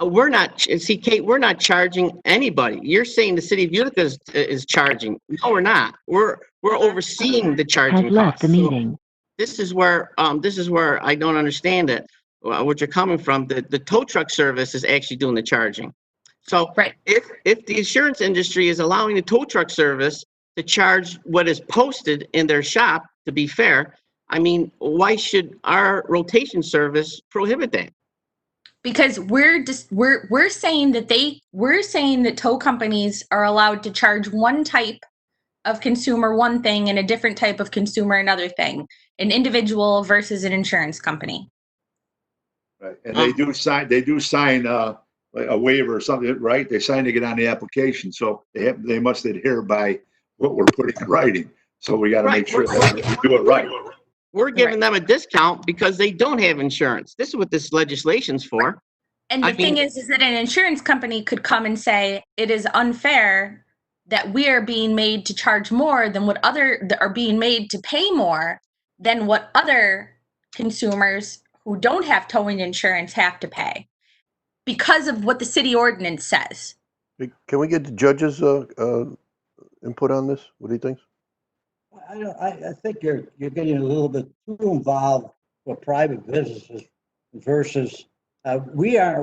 We're not, see, Kate, we're not charging anybody. You're saying the city of Utica is charging. No, we're not. We're overseeing the charging Has left the costs. So meeting. this is where I don't understand it, what you're coming from. The tow truck service is actually doing the charging. So Right. if the insurance industry is allowing the tow truck service to charge what is posted in their shop, to be fair, I mean, why should our rotation service prohibit that? Because we're saying that tow companies are allowed to charge one type of consumer one thing and a different type of consumer another thing, an individual versus an insurance company. Right, and they do sign like a waiver or something, right? They sign to get on the application, so they must adhere by what we're putting in writing. So we got to make sure that we do it right. We're giving them a discount because they don't have insurance. This is what this legislation's for. And the thing is that an insurance company could come and say it is unfair that we are being made to charge more than what are being made to pay more than what other consumers who don't have towing insurance have to pay because of what the city ordinance says. Can we get the judge's input on this? What do you think? I think you're getting a little bit too involved with private businesses versus we are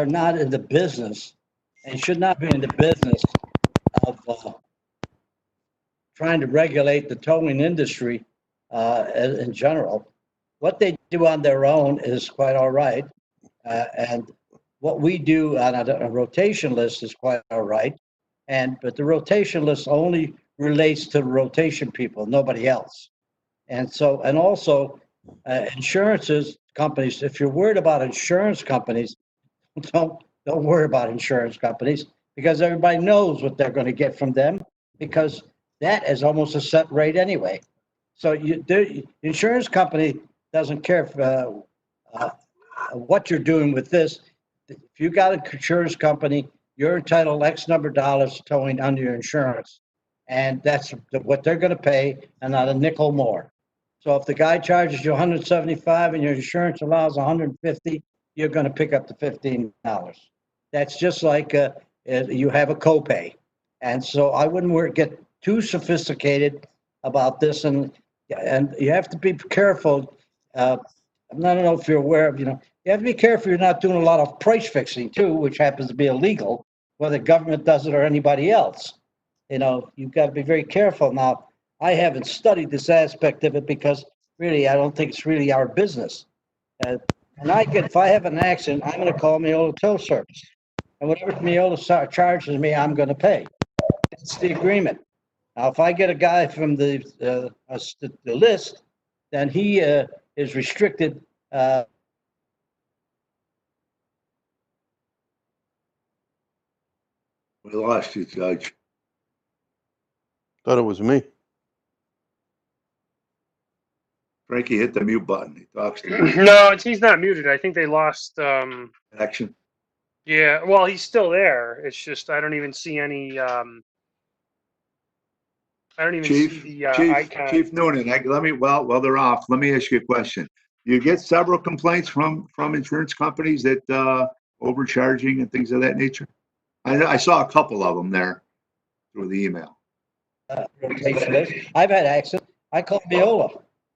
not in the business and should not be in the business of trying to regulate the towing industry in general. What they do on their own is quite all right, and what we do on a rotation list is quite all right. But the rotation list only relates to the rotation people, nobody else. And also insurances companies, if you're worried about insurance companies, don't worry about insurance companies because everybody knows what they're going to get from them because that is almost a set rate anyway. So the insurance company doesn't care what you're doing with this. If you got an insurance company, you're entitled X number of dollars towing under your insurance. And that's what they're going to pay and not a nickel more. So if the guy charges you $175 and your insurance allows $150, you're going to pick up the $15. That's just like you have a copay. And so I wouldn't get too sophisticated about this. And you have to be careful. I don't know if you're aware of, you have to be careful you're not doing a lot of price fixing too, which happens to be illegal, whether the government does it or anybody else. You've got to be very careful. Now, I haven't studied this aspect of it because really, I don't think it's really our business. If I have an accident, I'm going to call Miota Tow Service. And whatever Miota charges me, I'm going to pay. That's the agreement. Now, if I get a guy from the list, then he is restricted. We lost you, Judge. Thought it was me. Frankie hit the mute button. He talks to you. No, he's not muted. I think they lost. Connection. Yeah, well, he's still there. It's just I don't even see any. I don't even see Chief, the icon. Chief Noonan, while they're off, let me ask you a question. You get several complaints from insurance companies that overcharging and things of that nature? I saw a couple of them there through the email. Rotation list. I've had accidents. I call Viola,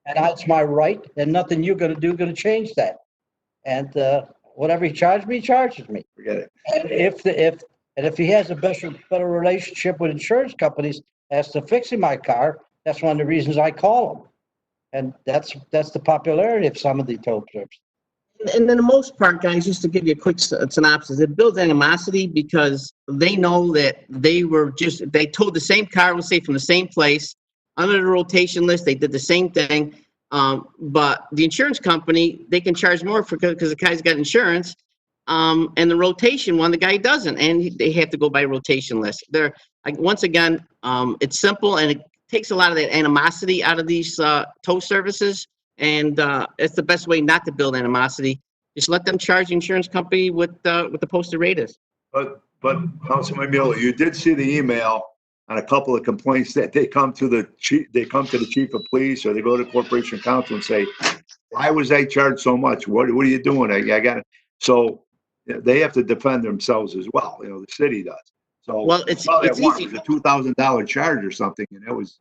and it's my right, and nothing you're going to do going to change that. And whatever he charges me, he charges me. Forget it. And if he has a better relationship with insurance companies as to fixing my car, that's one of the reasons I call him. And that's the popularity of some of the tow trips. And then the most part, guys, just to give you a quick synopsis, it builds animosity because they know that they towed the same car, we'll say from the same place, under the rotation list, they did the same thing. But the insurance company, they can charge more because the guy's got insurance. And the rotation one, the guy doesn't, and they have to go by rotation list. Once again, it's simple and it takes a lot of that animosity out of these tow services. And it's the best way not to build animosity. Just let them charge the insurance company what the posted rate is. But Councilman Mueller, you did see the email on a couple of complaints that they come to the chief of police, or they go to corporation counsel and say, why was I charged so much? What are you doing? I got it. So they have to defend themselves as well. The city does. So well, it's easy. It was a $2,000 charge or something, and it was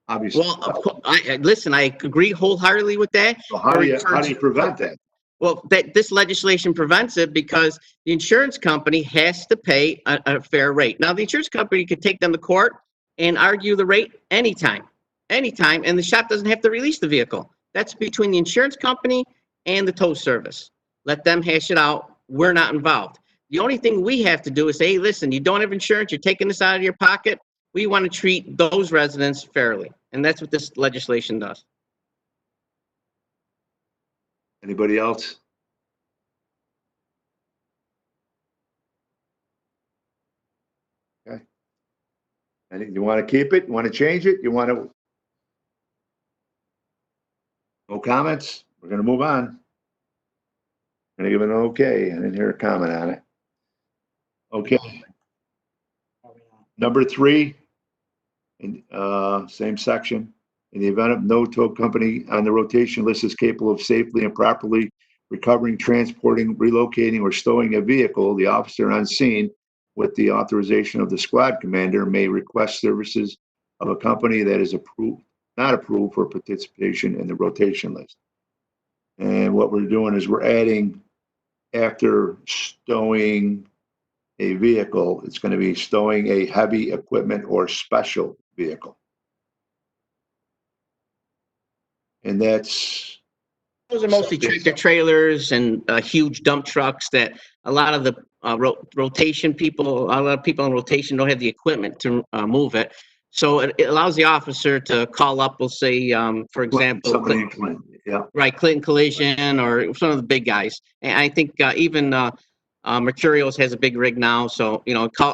obviously. Well, of course, I agree wholeheartedly with that. So how do you prevent that? Well, this legislation prevents it because the insurance company has to pay a fair rate. Now, the insurance company could take them to court and argue the rate anytime, and the shop doesn't have to release the vehicle. That's between the insurance company and the tow service. Let them hash it out. We're not involved. The only thing we have to do is say, hey, listen, you don't have insurance. You're taking this out of your pocket. We want to treat those residents fairly. And that's what this legislation does. Anybody else? Okay. You want to keep it? You want to change it? You want to? No comments? We're going to move on. I'm going to give it an okay. I didn't hear a comment on it. Okay. Number 3, same section. In the event of no tow company on the rotation list is capable of safely and properly recovering, transporting, relocating, or stowing a vehicle, the officer on scene, with the authorization of the squad commander, may request services of a company that is not approved for participation in the rotation list. And what we're doing is we're adding, after stowing a vehicle, it's going to be stowing a heavy equipment or special vehicle. And those are mostly tractor trailers and huge dump trucks that a lot of the rotation people, a lot of people on rotation don't have the equipment to move it. So it allows the officer to call up, we'll say, for example, Clinton Collision or some of the big guys. And I think even Mercurials has a big rig now. So,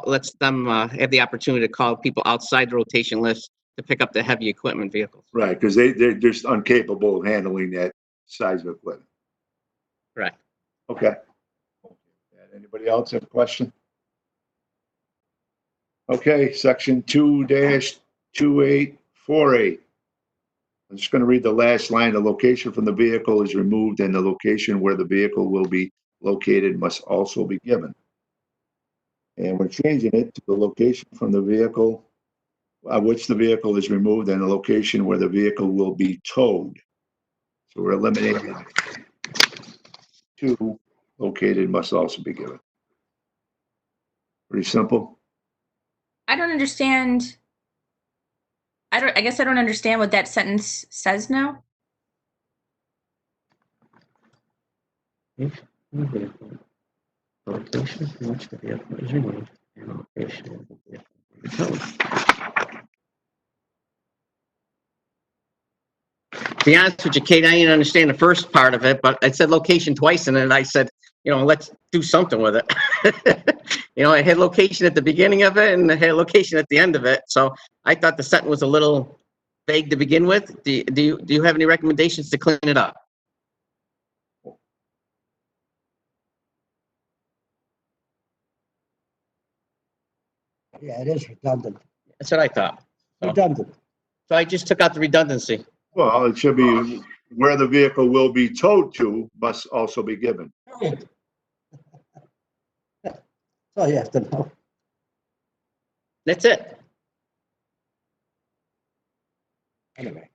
lets them have the opportunity to call people outside the rotation list to pick up the heavy equipment vehicles. Right, because they're just incapable of handling that size of equipment. Right. Okay. Anybody else have a question? Okay, section 2-2848. I'm just going to read the last line. The location from the vehicle is removed and the location where the vehicle will be located must also be given. And we're changing it to the location from the vehicle which the vehicle is removed and the location where the vehicle will be towed. So we're eliminating to located must also be given. Pretty simple. I don't understand. I guess I don't understand what that sentence says now. Location from which the vehicle is removed and location of the vehicle will be towed. be honest with you, Kate, I didn't understand the first part of it, but it said location twice, and then I said, let's do something with it. It had location at the beginning of it, and it had location at the end of it. So I thought the sentence was a little vague to begin with. Do you have any recommendations to clean it up? Yeah, it is redundant. That's what I thought. Redundant. So I just took out the redundancy. Well, it should be where the vehicle will be towed to must also be given. That's all you have to know. That's it. Anyway,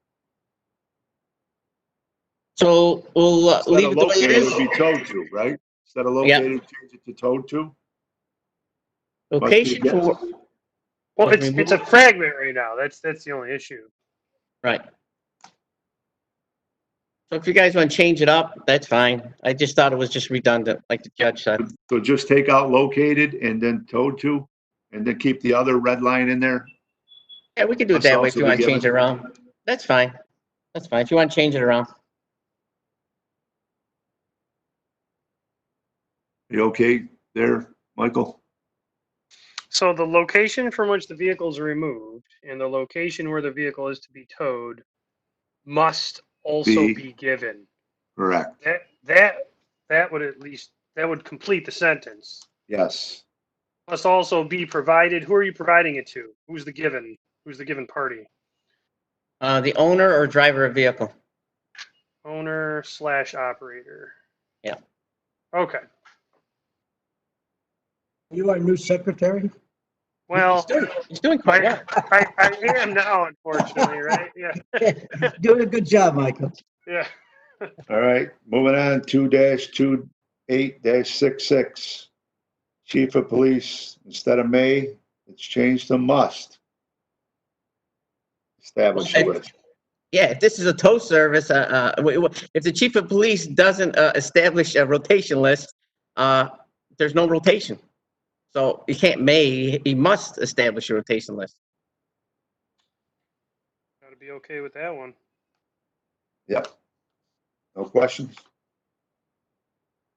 So we'll Instead leave of it the way it located, is. it would be towed to, right? Instead of located, change it to towed to. Location for, Well, Was it's a fragment right now. That's the only issue. right. So if you guys want to change it up, that's fine. I just thought it was just redundant, like the judge said. So just take out located and then towed to, and then keep the other red line in there. Yeah, we can do it Must that way if also you be want to change it given. around. That's fine. That's fine. If you want to change it around. You okay there, Michael? So the location from which the vehicle is removed and the location where the vehicle is to be towed must also be given. Correct. That would complete the sentence. Yes. Must also be provided. Who are you providing it to? Who's the given party? The owner or driver of vehicle. Owner/operator. Yeah. Okay. you are new secretary? Well, He's doing quite well. I am now, unfortunately, right? Yeah. Doing a good job, Michael. Yeah. All right, moving on, 2-28-66. Chief of Police, instead of may, it's changed to must. Establish a list. Yeah, if this is a tow service, if the chief of police doesn't establish a rotation list, there's no rotation. So he can't he must establish a rotation list. Got to be okay with that one. Yep. No questions?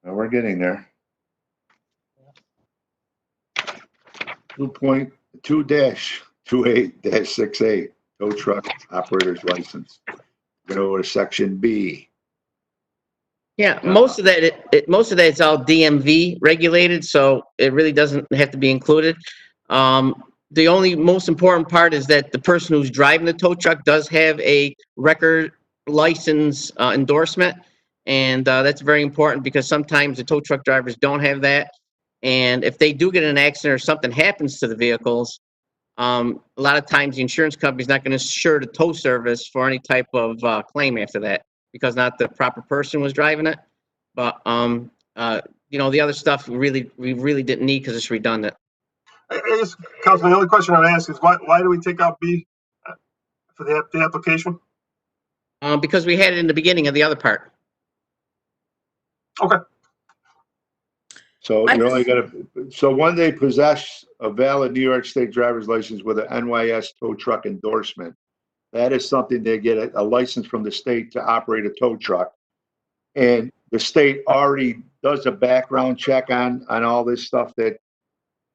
Now we're getting there. 2.2-28-68, tow truck operator's license. We're gonna go to section B. Yeah, most of that, it's all DMV regulated, so it really doesn't have to be included. The only most important part is that the person who's driving the tow truck does have a record license endorsement. And that's very important because sometimes the tow truck drivers don't have that. And if they do get in an accident or something happens to the vehicles, a lot of times the insurance company's not going to insure the tow service for any type of claim after that because not the proper person was driving it. But the other stuff we really didn't need because it's redundant. I guess, Councilman, the only question I'd ask is why do we take out B for the application? Because we had it in the beginning of the other part. Okay. So you're only gonna, so when they possess a valid New York State driver's license with an NYS tow truck endorsement, that is something they get a license from the state to operate a tow truck. And the state already does a background check on all this stuff that,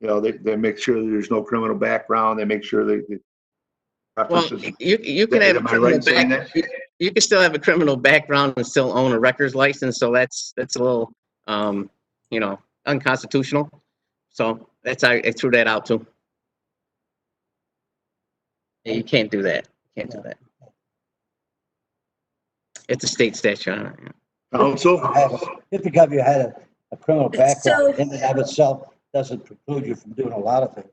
they make sure that there's no criminal background. They make sure that. Well, you can have a criminal you can still have a criminal background and still own a records license. So that's a little, unconstitutional. So I threw that out too. Yeah, you can't do that. You can't do that. It's a state statute. Counsel? If the governor had a criminal background So- in and of itself, doesn't preclude you from doing a lot of things.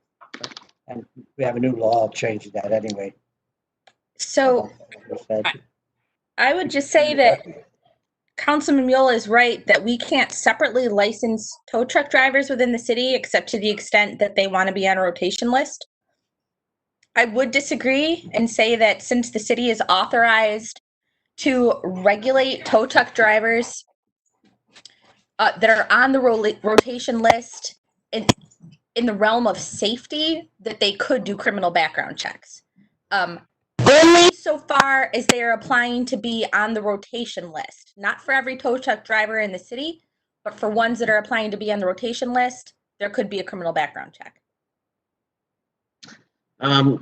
And we have a new law changing that anyway. So I would just say that Councilman Mule is right that we can't separately license tow truck drivers within the city except to the extent that they want to be on a rotation list. I would disagree and say that since the city is authorized to regulate tow truck drivers that are on the rotation list in the realm of safety, that they could do criminal background checks. only so far as they are applying to be on the rotation list. Not for every tow truck driver in the city, but for ones that are applying to be on the rotation list, there could be a criminal background check.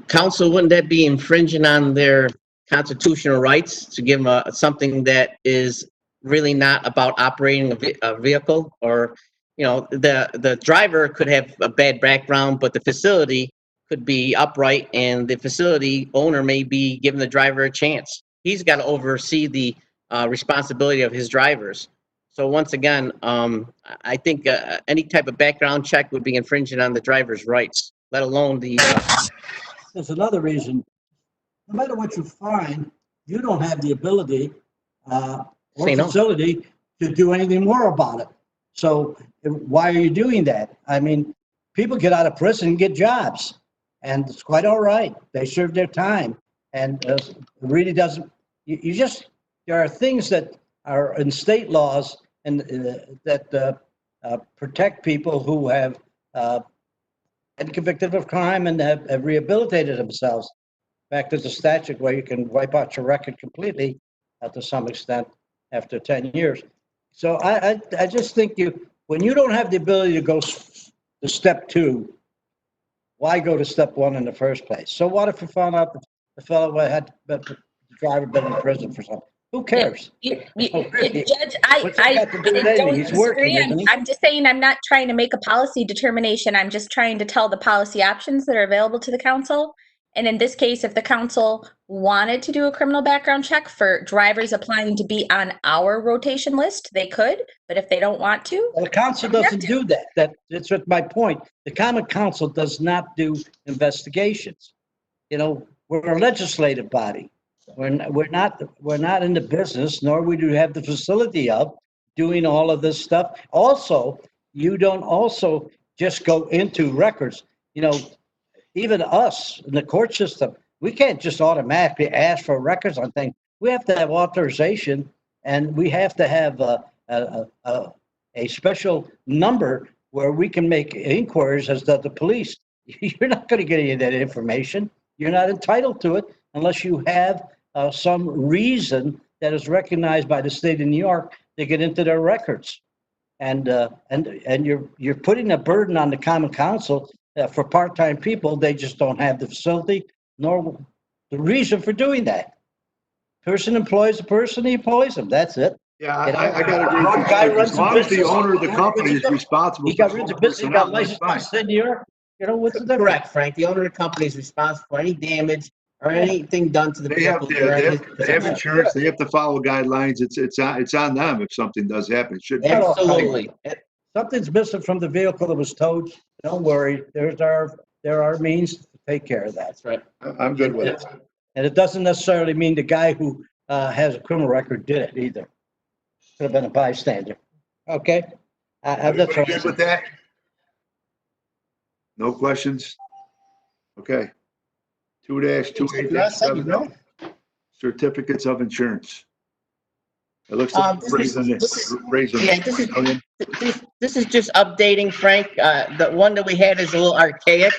Council, wouldn't that be infringing on their constitutional rights to give them something that is really not about operating a vehicle? Or, you know, the driver could have a bad background, but the facility could be upright and the facility owner may be giving the driver a chance. He's got to oversee the responsibility of his drivers. So once again, I think any type of background check would be infringing on the driver's rights, let alone the There's another reason. No matter what you find, you don't have the ability or Say no. facility to do anything more about it. So why are you doing that? I mean, people get out of prison and get jobs, and it's quite all right. They serve their time, and it really doesn't. You just there are things that are in state laws and that protect people who have been convicted of crime and have rehabilitated themselves. In fact, there's a statute where you can wipe out your record completely to some extent after 10 years. So I just think when you don't have the ability to go to step 2, why go to step 1 in the first place? So what if you found out the fellow had the driver been in prison for something? Who cares? Judge, What's that got to do with anything? don't He's working, disagree. isn't he? I'm just saying I'm not trying to make a policy determination. I'm just trying to tell the policy options that are available to the council. And in this case, if the council wanted to do a criminal background check for drivers applying to be on our rotation list, they could. But if they don't want to, Well, the council doesn't do that. That's what my point. The common council does not do investigations. You know, we're a legislative body. We're not in the business, nor we do have the facility of doing all of this stuff. Also, you don't also just go into records. You know, even us in the court system, we can't just automatically ask for records on things. We have to have authorization, and we have to have a special number where we can make inquiries as does the police. You're not going to get any of that information. You're not entitled to it unless you have some reason that is recognized by the state of New York to get into their records. And you're putting a burden on the common council for part-time people. They just don't have the facility nor the reason for doing that. Person employs a person, he employs them. That's it. Yeah, You know, I gotta agree. one guy runs As a long as the business. owner of the company is responsible. He got for rid of the business, he got personnel, that's licensed by fine. the state of New York. You know, what's the difference? correct, Frank. The owner of the company is responsible for any damage or anything done to the They have, vehicle. they have insurance, they have to follow guidelines. It's on them if something does happen. It shouldn't. Absolutely. Something's missing from the vehicle that was towed. Don't worry, there are means to take care of that. That's right. I'm good with it. And it doesn't necessarily mean the guy who has a criminal record did it either. Could have been a bystander. Okay? That's Everybody what good with that? No questions? Okay. 2-28-7, certificates of insurance. It looks like raising Yeah, it. this is just updating, Frank. The one that we had is a little archaic,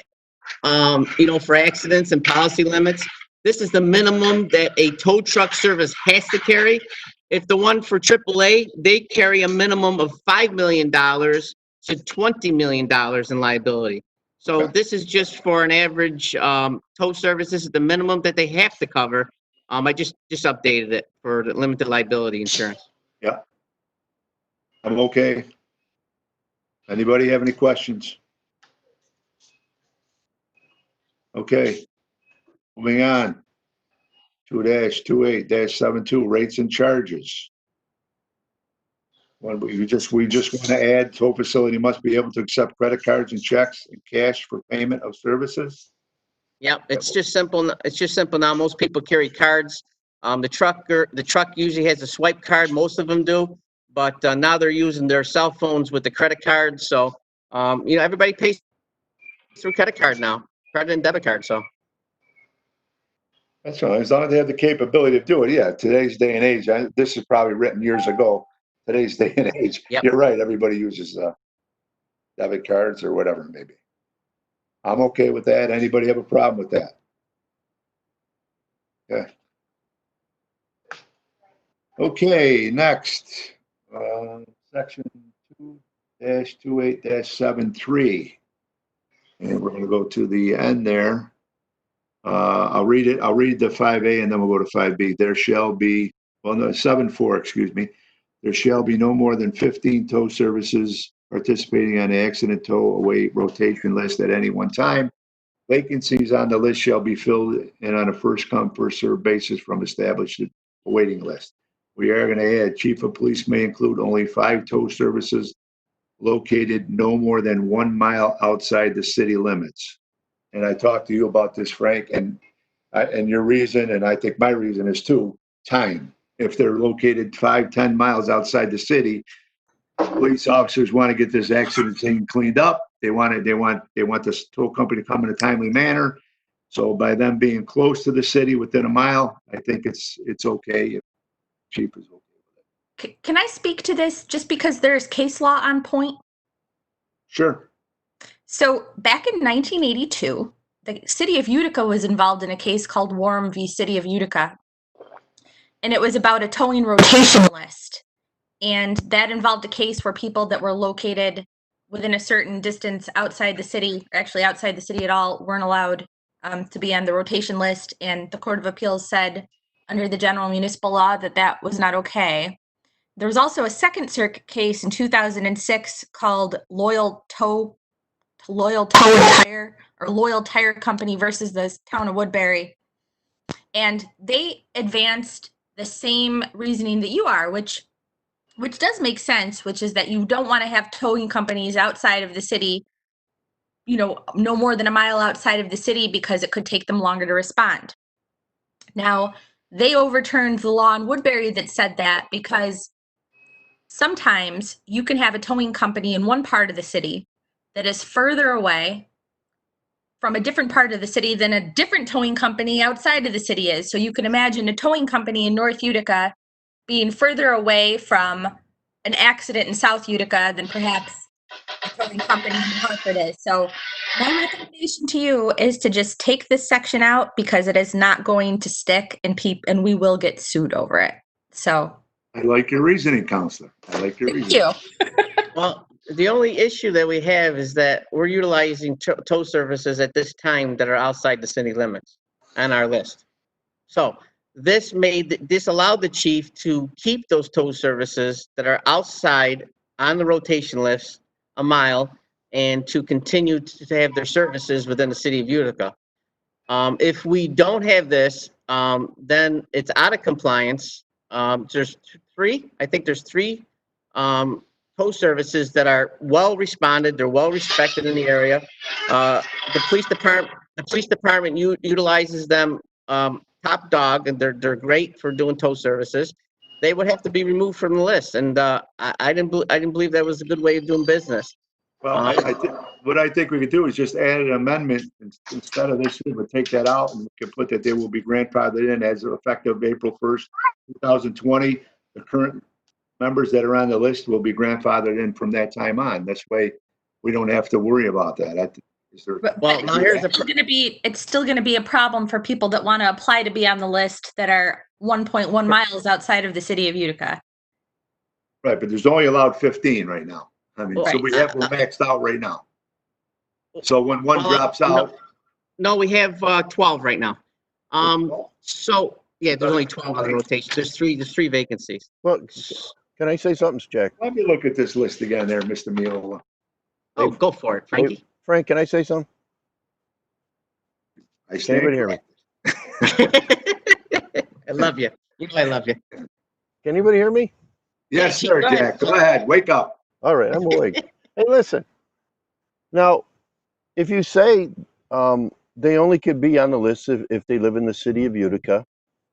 you know, for accidents and policy limits. This is the minimum that a tow truck service has to carry. If the one for AAA, they carry a minimum of $5 million to $20 million in liability. So this is just for an average tow service. This is the minimum that they have to cover. I just updated it for the limited liability insurance. Yeah. I'm okay. Anybody have any questions? Okay. Moving on. 2-28-72, rates and charges. We just want to add, tow facility must be able to accept credit cards and checks and cash for payment of services. Yep, it's just simple. It's just simple now. Most people carry cards. The truck usually has a swipe card. Most of them do, but now they're using their cell phones with the credit card. So, you know, everybody pays through credit card now, credit and debit card. So. That's fine, as long as they have the capability to do it. Yeah, today's day and age, this is probably written years ago. Today's day and age, Yep. You're right. Everybody uses debit cards or whatever it may be. I'm okay with that. Anybody have a problem with that? Okay. Okay, next, section 2-28-73. And we're gonna go to the end there. I'll read it. I'll read the 5A and then we'll go to 5B. There shall be, well, no, 7-4, excuse me. There shall be no more than 15 tow services participating on the accident tow away rotation list at any one time. Vacancies on the list shall be filled in on a first come, first served basis from established waiting list. We are going to add chief of police may include only 5 tow services located no more than 1 mile outside the city limits. And I talked to you about this, Frank, and your reason, and I think my reason is too, time. If they're located 5-10 miles outside the city, police officers want to get this accident thing cleaned up. They want this tow company to come in a timely manner. So by them being close to the city within a mile, I think it's okay if chief is okay with it. Can I speak to this just because there's case law on point? Sure. So back in 1982, the city of Utica was involved in a case called Warren v. City of Utica. And it was about a towing rotation list. And that involved a case where people that were located within a certain distance outside the city, actually outside the city at all, weren't allowed to be on the rotation list. And the Court of Appeals said under the general municipal law that that was not okay. There was also a Second Circuit case in 2006 called Loyal Tire Company versus the town of Woodbury. And they advanced the same reasoning that you are, which does make sense, which is that you don't want to have towing companies outside of the city, no more than a mile outside of the city because it could take them longer to respond. Now, they overturned the law in Woodbury that said that because sometimes you can have a towing company in one part of the city that is further away from a different part of the city than a different towing company outside of the city is. So you can imagine a towing company in North Utica being further away from an accident in South Utica than perhaps a towing company in Hartford is. So my recommendation to you is to just take this section out because it is not going to stick and we will get sued over it. So I like your reasoning, counselor. I like your reasoning. thank you. Well, the only issue that we have is that we're utilizing tow services at this time that are outside the city limits on our list. So this allowed the chief to keep those tow services that are outside on the rotation list a mile and to continue to have their services within the city of Utica. If we don't have this, then it's out of compliance. There's three tow services that are well responded. They're well respected in the area. The police department utilizes them top dog, and they're great for doing tow services. They would have to be removed from the list, and I didn't believe that was a good way of doing business. Well, what I think we could do is just add an amendment instead of this, we would take that out and we could put that they will be grandfathered in as effective April 1st, 2020. The current members that are on the list will be grandfathered in from that time on. This way we don't have to worry about that. Well, now it's still going to be a problem for people that want to apply to be on the list that are 1.1 miles outside of the city of Utica. Right, but there's only allowed 15 right now. I mean, Right. so we're maxed out right now. So when one drops out. No, we have 12 right now. So yeah, there's only 12 on the rotation. There's three vacancies. Well, can I say something, Jack? Let me look at this list again there, Mr. Miola. Oh, go for it, Frankie. Frank, can I say something? Can anybody hear me? I love you. You know I love you. Can anybody hear me? Yes, sir, Jack. Go ahead. Wake up. All right, I'm awake. Hey, listen. Now, if you say they only could be on the list if they live in the city of Utica,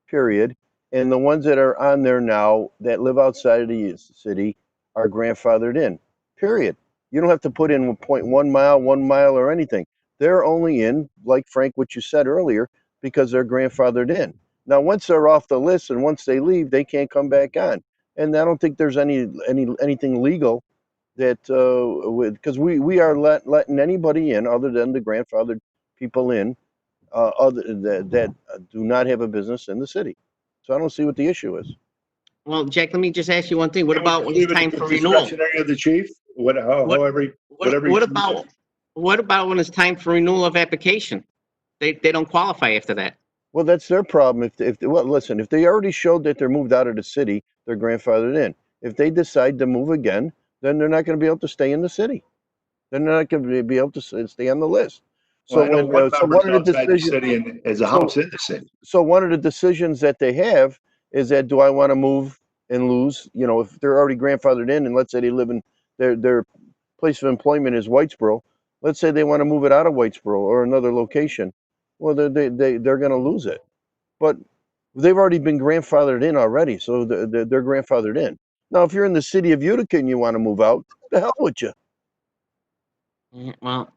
period, and the ones that are on there now that live outside of the city are grandfathered in, period. You don't have to put in 0.1 mile, 1 mile, or anything. They're only in, like Frank, what you said earlier, because they're grandfathered in. Now, once they're off the list and once they leave, they can't come back on. And I don't think there's anything legal that because we are letting anybody in other than the grandfathered people in other that do not have a business in the city. So I don't see what the issue is. Well, Jack, let me just ask you one thing. What about when Leave it's it time at the for renewal? discretionary of the chief, however, whatever. What about when it's time for renewal of application? They don't qualify after that. Well, that's their problem. Well, listen, if they already showed that they're moved out of the city, they're grandfathered in. If they decide to move again, then they're not going to be able to stay in the city. Then they're not going to be able to stay on the list. Well, I know one So member's one of the outside the decisions, city and has a so house in the city. so one of the decisions that they have is that do I want to move and lose? You know, if they're already grandfathered in, and let's say they live in their place of employment is Whitesboro. Let's say they want to move it out of Whitesboro or another location. Well, they're going to lose it. But they've already been grandfathered in already, so they're grandfathered in. Now, if you're in the city of Utica and you want to move out, the hell with you. Well,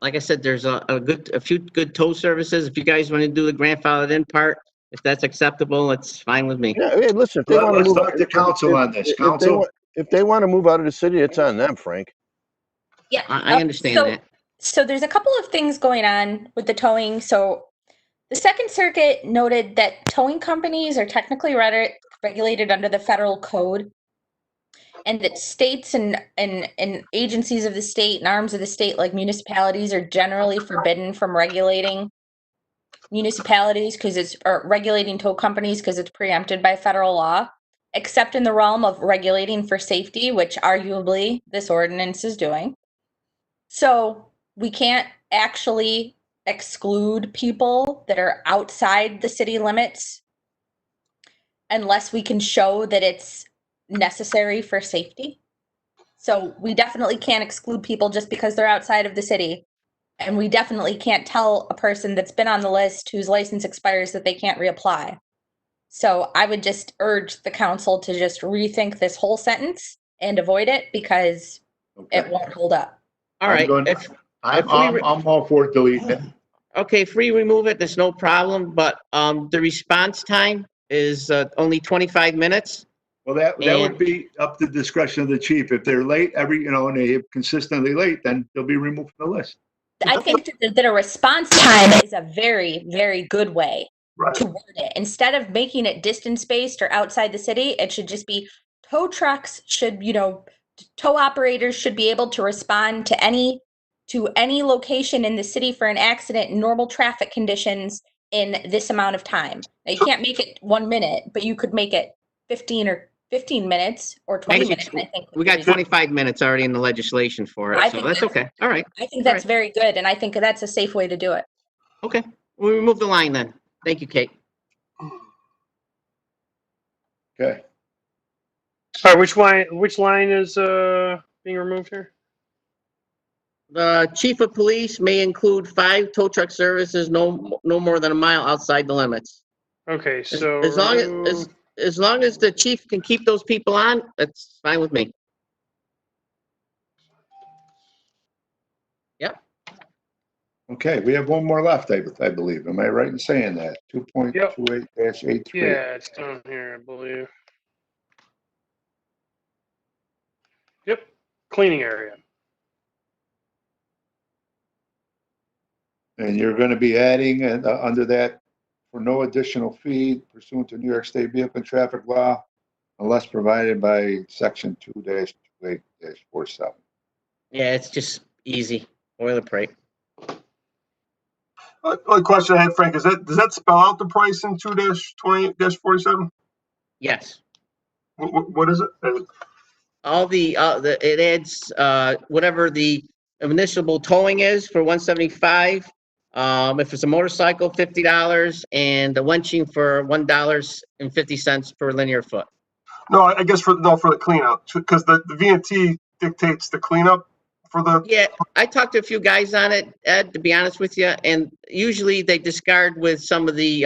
like I said, there's a few good tow services. If you guys want to do the grandfathered in part, if that's acceptable, it's fine with me. Yeah, hey, listen, if they want to Let's move, talk to council on this. if they want to move out of the city, it's on them, Frank. Yeah. I understand that. So there's a couple of things going on with the towing. So the Second Circuit noted that towing companies are technically regulated under the federal code, and that states and agencies of the state and arms of the state, like municipalities, are generally forbidden from regulating municipalities or regulating tow companies because it's preempted by federal law, except in the realm of regulating for safety, which arguably this ordinance is doing. So we can't actually exclude people that are outside the city limits unless we can show that it's necessary for safety. So we definitely can't exclude people just because they're outside of the city. And we definitely can't tell a person that's been on the list whose license expires that they can't reapply. So I would just urge the council to just rethink this whole sentence and avoid it because it won't hold up. All right. I'm all for deleting it. Okay, if we remove it, there's no problem, but the response time is only 25 minutes. Well, that would be up to the discretion of the chief. If they're late and they're consistently late, then they'll be removed from the list. I think that a response time is a very, very good way to word it. Instead of making it distance-based or outside the city, it should just be tow trucks should, tow operators should be able to respond to any location in the city for an accident in normal traffic conditions in this amount of time. Now, you can't make it 1 minute, but you could make it 15 minutes or 20 minutes. I think we got 25 minutes already in the legislation for it, so that's okay. All right. I think that's very good, and I think that's a safe way to do it. Okay, we'll remove the line then. Thank you, Kate. Okay. All right, which line is being removed here? The chief of police may include 5 tow truck services no more than a mile outside the limits. Okay, so as long as the chief can keep those people on, that's fine with me. Yep. Okay, we have one more left, I believe. Am I right in saying that? 2.28-83. yeah, it's down here, I believe. Yep, cleaning area. And you're going to be adding under that for no additional fee pursuant to New York State Vehicle and Traffic Law unless provided by Section 2-28-47. Yeah, it's just easy, boilerplate. One question I had, Frank, does that spell out the price in 2-28-47? Yes. What is it? All it adds whatever the initial towing is for 175. If it's a motorcycle, $50, and the wenching for $1.50 per linear foot. No, I guess for the cleanup, because the V&T dictates the cleanup for the. Yeah, I talked to a few guys on it, Ed, to be honest with you, and usually they discard with some of the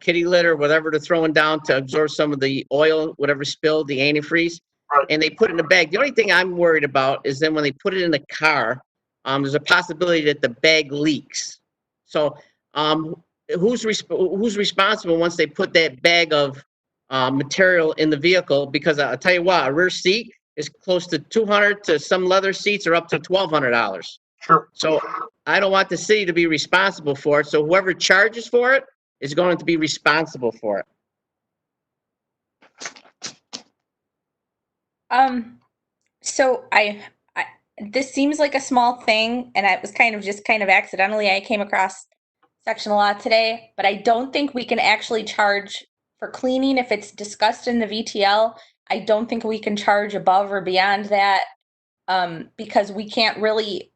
kitty litter, whatever they're throwing down to absorb some of the oil, whatever spilled, the antifreeze, and they put it in the bag. The only thing I'm worried about is then when they put it in the car, there's a possibility that the bag leaks. So who's responsible once they put that bag of material in the vehicle? Because I'll tell you what, a rear seat is close to $200 to some leather seats are up to $1,200. Sure. So I don't want the city to be responsible for it. So whoever charges for it is going to be responsible for it. So this seems like a small thing, and it was kind of accidentally I came across section law today, but I don't think we can actually charge for cleaning if it's discussed in the VTL. I don't think we can charge above or beyond that, because we can't really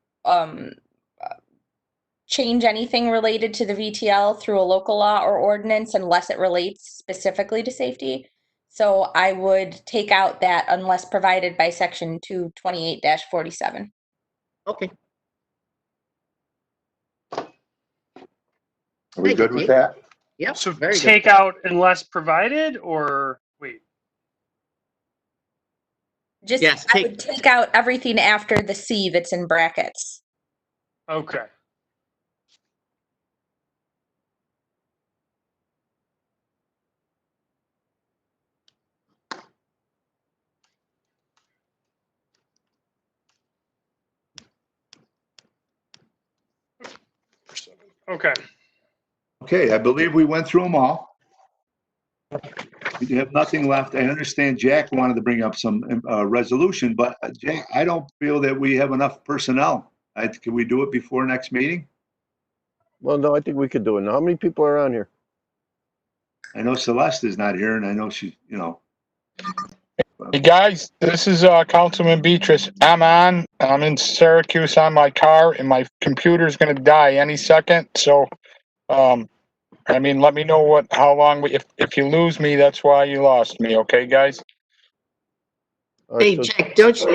change anything related to the VTL through a local law or ordinance unless it relates specifically to safety. So I would take out that unless provided by section 228-47. Okay. Are we Thank you, good with Kate. that? Yep. So very good. take out unless provided, or wait, Just, Yes, I would take out everything after the C that's in brackets. okay. Okay. Okay, I believe we went through them all. We have nothing left. I understand Jack wanted to bring up some resolution, but Jack, I don't feel that we have enough personnel. Can we do it before next meeting? Well, no, I think we could do it now. How many people are on here? I know Celeste is not here and I know she, you know. Hey guys, this is Councilman Beatrice. I'm in Syracuse on my car and my computer's gonna die any second. So, I mean, let me know how long if you lose me, that's why you lost me. Okay, guys? All right, Hey, so Jack, don't you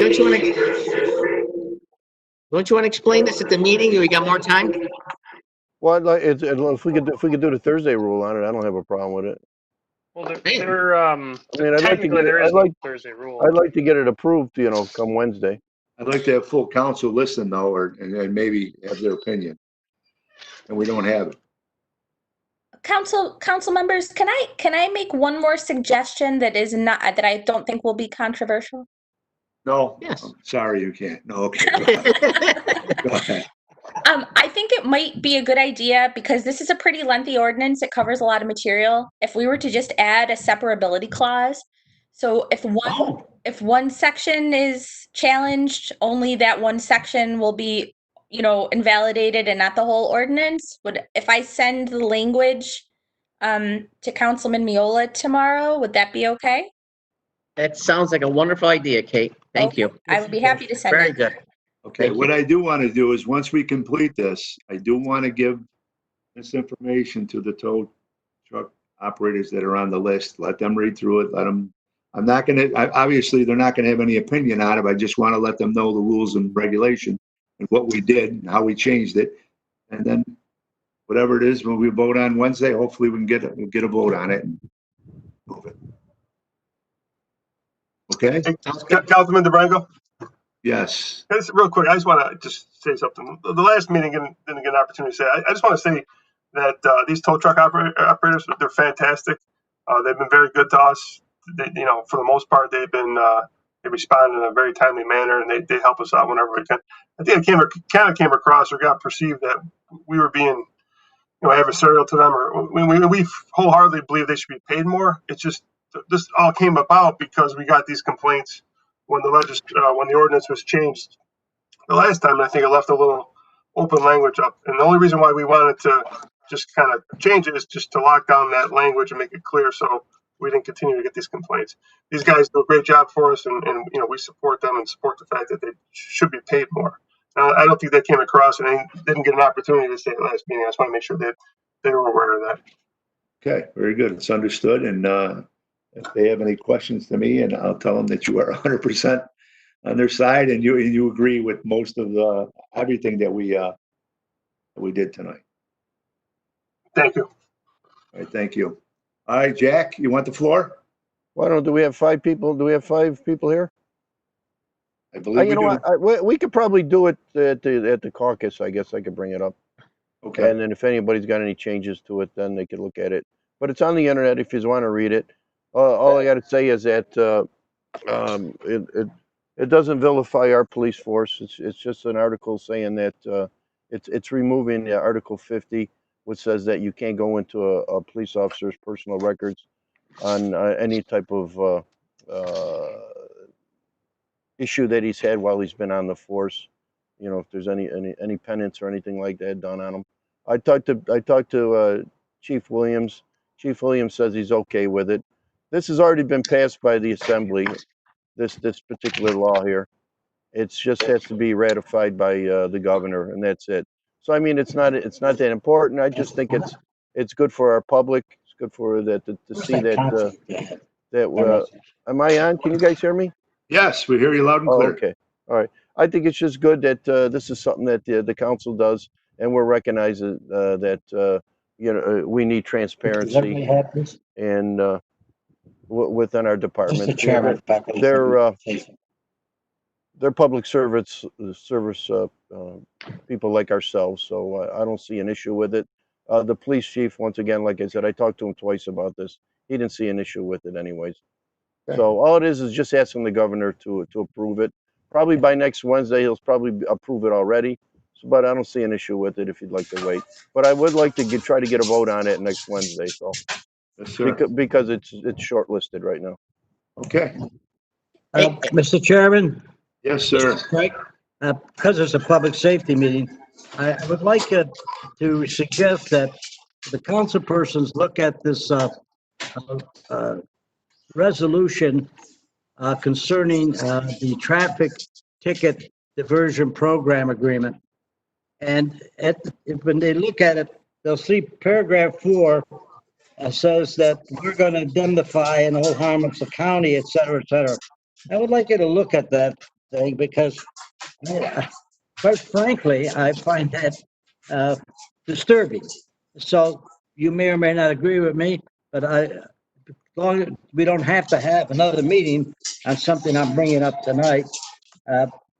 want to explain this at the meeting? Or we got more time? well, if we could do the Thursday rule on it, I don't have a problem with it. Well, Man. I mean, I'd like to technically get it. there is no Thursday rule. I'd like to get it approved, you know, come Wednesday. I'd like to have full council listen though, and maybe have their opinion. And we don't have it. Council members, can I make one more suggestion that is not, that I don't think will be controversial? No, Yes. I'm sorry, you can't. No, okay. Go ahead. Go ahead. I think it might be a good idea because this is a pretty lengthy ordinance. It covers a lot of material. If we were to just add a separability clause, so if one section is challenged, only that one section will be, invalidated and not the whole ordinance. If I send the language to Councilman Miola tomorrow, would that be okay? That sounds like a wonderful idea, Kate. Thank you. I would be happy to send Very it. good. Okay, Thank what you. I do want to do is, once we complete this, I do want to give this information to the tow truck operators that are on the list. Let them read through it, let them, I'm not gonna, obviously, they're not gonna have any opinion on it. I just want to let them know the rules and regulation and what we did and how we changed it. And then whatever it is, when we vote on Wednesday, hopefully we can get a vote on it and move it. Okay? Hey, Councilman DeBrango? Yes. Just real quick, I just want to just say something. The last meeting didn't get an opportunity to say. I just want to say that these tow truck operators, they're fantastic. They've been very good to us. They, for the most part, they've been they respond in a very timely manner, and they help us out whenever we can. I think it kind of came across or got perceived that we were being adversarial to them, or we wholeheartedly believe they should be paid more. It's just this all came about because we got these complaints when the ordinance was changed the last time. I think it left a little open language up, and the only reason why we wanted to just kind of change it is just to lock down that language and make it clear, so we didn't continue to get these complaints. These guys do a great job for us, and we support them and support the fact that they should be paid more. I don't think that came across, and they didn't get an opportunity to say it last meeting. I just want to make sure that they were aware of that. Okay, very good. It's understood. And if they have any questions to me, and I'll tell them that you are 100% on their side, and you agree with most of everything that we did tonight. Thank you. All right, thank you. All right, Jack, you want the floor? Do we have 5 people? Do we have 5 people here? I believe we You know do. what? We could probably do it at the caucus. I guess I could bring it up. Okay. And then if anybody's got any changes to it, then they could look at it. But it's on the internet if you want to read it. All I got to say is that It doesn't vilify our police force. It's just an article saying that it's removing Article 50, which says that you can't go into a police officer's personal records on any type of issue that he's had while he's been on the force. You know, if there's any penance or anything like that done on him. I talked to Chief Williams. Chief Williams says he's okay with it. This has already been passed by the Assembly. This particular law here. It just has to be ratified by the governor, and that's it. So I mean, it's not that important. I just think it's good for our public. It's good for that to see that. Am I on? Can you guys hear me? Yes, we hear you loud and Oh, clear. okay. All right. I think it's just good that this is something that the council does, and we're recognizing that we need transparency and within our department. They're public service people like ourselves, so I don't see an issue with it. The police chief, once again, like I said, I talked to him twice about this. He didn't see an issue with it anyways. So all it is just asking the governor to approve it. Probably by next Wednesday, he'll probably approve it already. So, but I don't see an issue with it if you'd like to wait. But I would like to try to get a vote on it next Wednesday. So Yes, sir. because it's shortlisted right now. Okay. Mr. Chairman, Yes, sir. Frank, because it's a public safety meeting, I would like to suggest that the council persons look at this resolution concerning the traffic ticket diversion program agreement. And when they look at it, they'll see paragraph 4 says that we're going to indemnify and hold harmless the county, et cetera, et cetera. I would like you to look at that thing because, quite frankly, I find that disturbing. So you may or may not agree with me, but as long as we don't have to have another meeting on something I'm bringing up tonight.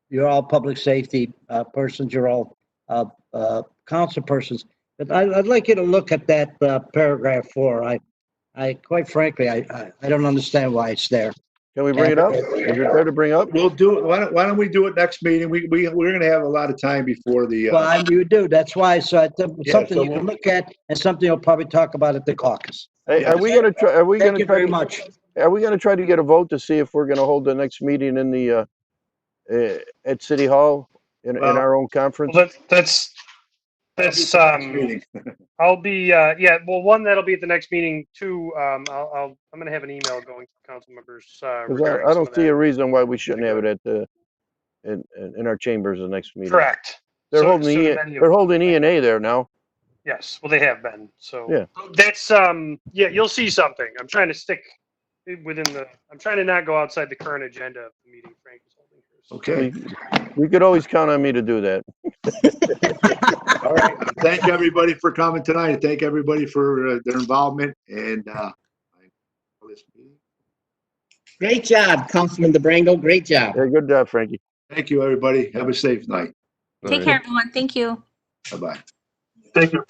You're all public safety persons. You're all council persons. But I'd like you to look at that paragraph 4. I quite frankly, I don't understand why it's there. Can we bring it up? Is it there to bring up? We'll do it. Why don't we do it next meeting? We're going to have a lot of time before the. Well, you do. That's why. So it's something so you can look at and something you'll probably talk about at the caucus. Hey, are we going to try? Thank you very much. Are we going to try to get a vote to see if we're going to hold the next meeting in the at City Hall in our own conference? Well, that's I'll be well, one, that'll be at the next meeting. 2, I'm going to have an email going to council members. I don't see a reason why we shouldn't have it at the in our chambers the next meeting. Correct. They're holding E&A there now. Yes, well, they have been. So yeah, that's you'll see something. I'm trying to stick within I'm trying to not go outside the current agenda of the meeting Frank is holding here. So. Okay. We could always count on me to do that. All right. Thank everybody for coming tonight. Thank everybody for their involvement and Great job, Councilman DeBrango. Great job. Yeah, good job, Frankie. Thank you, everybody. Have a safe night. Take care, everyone. Thank you. Bye-bye. Thank you.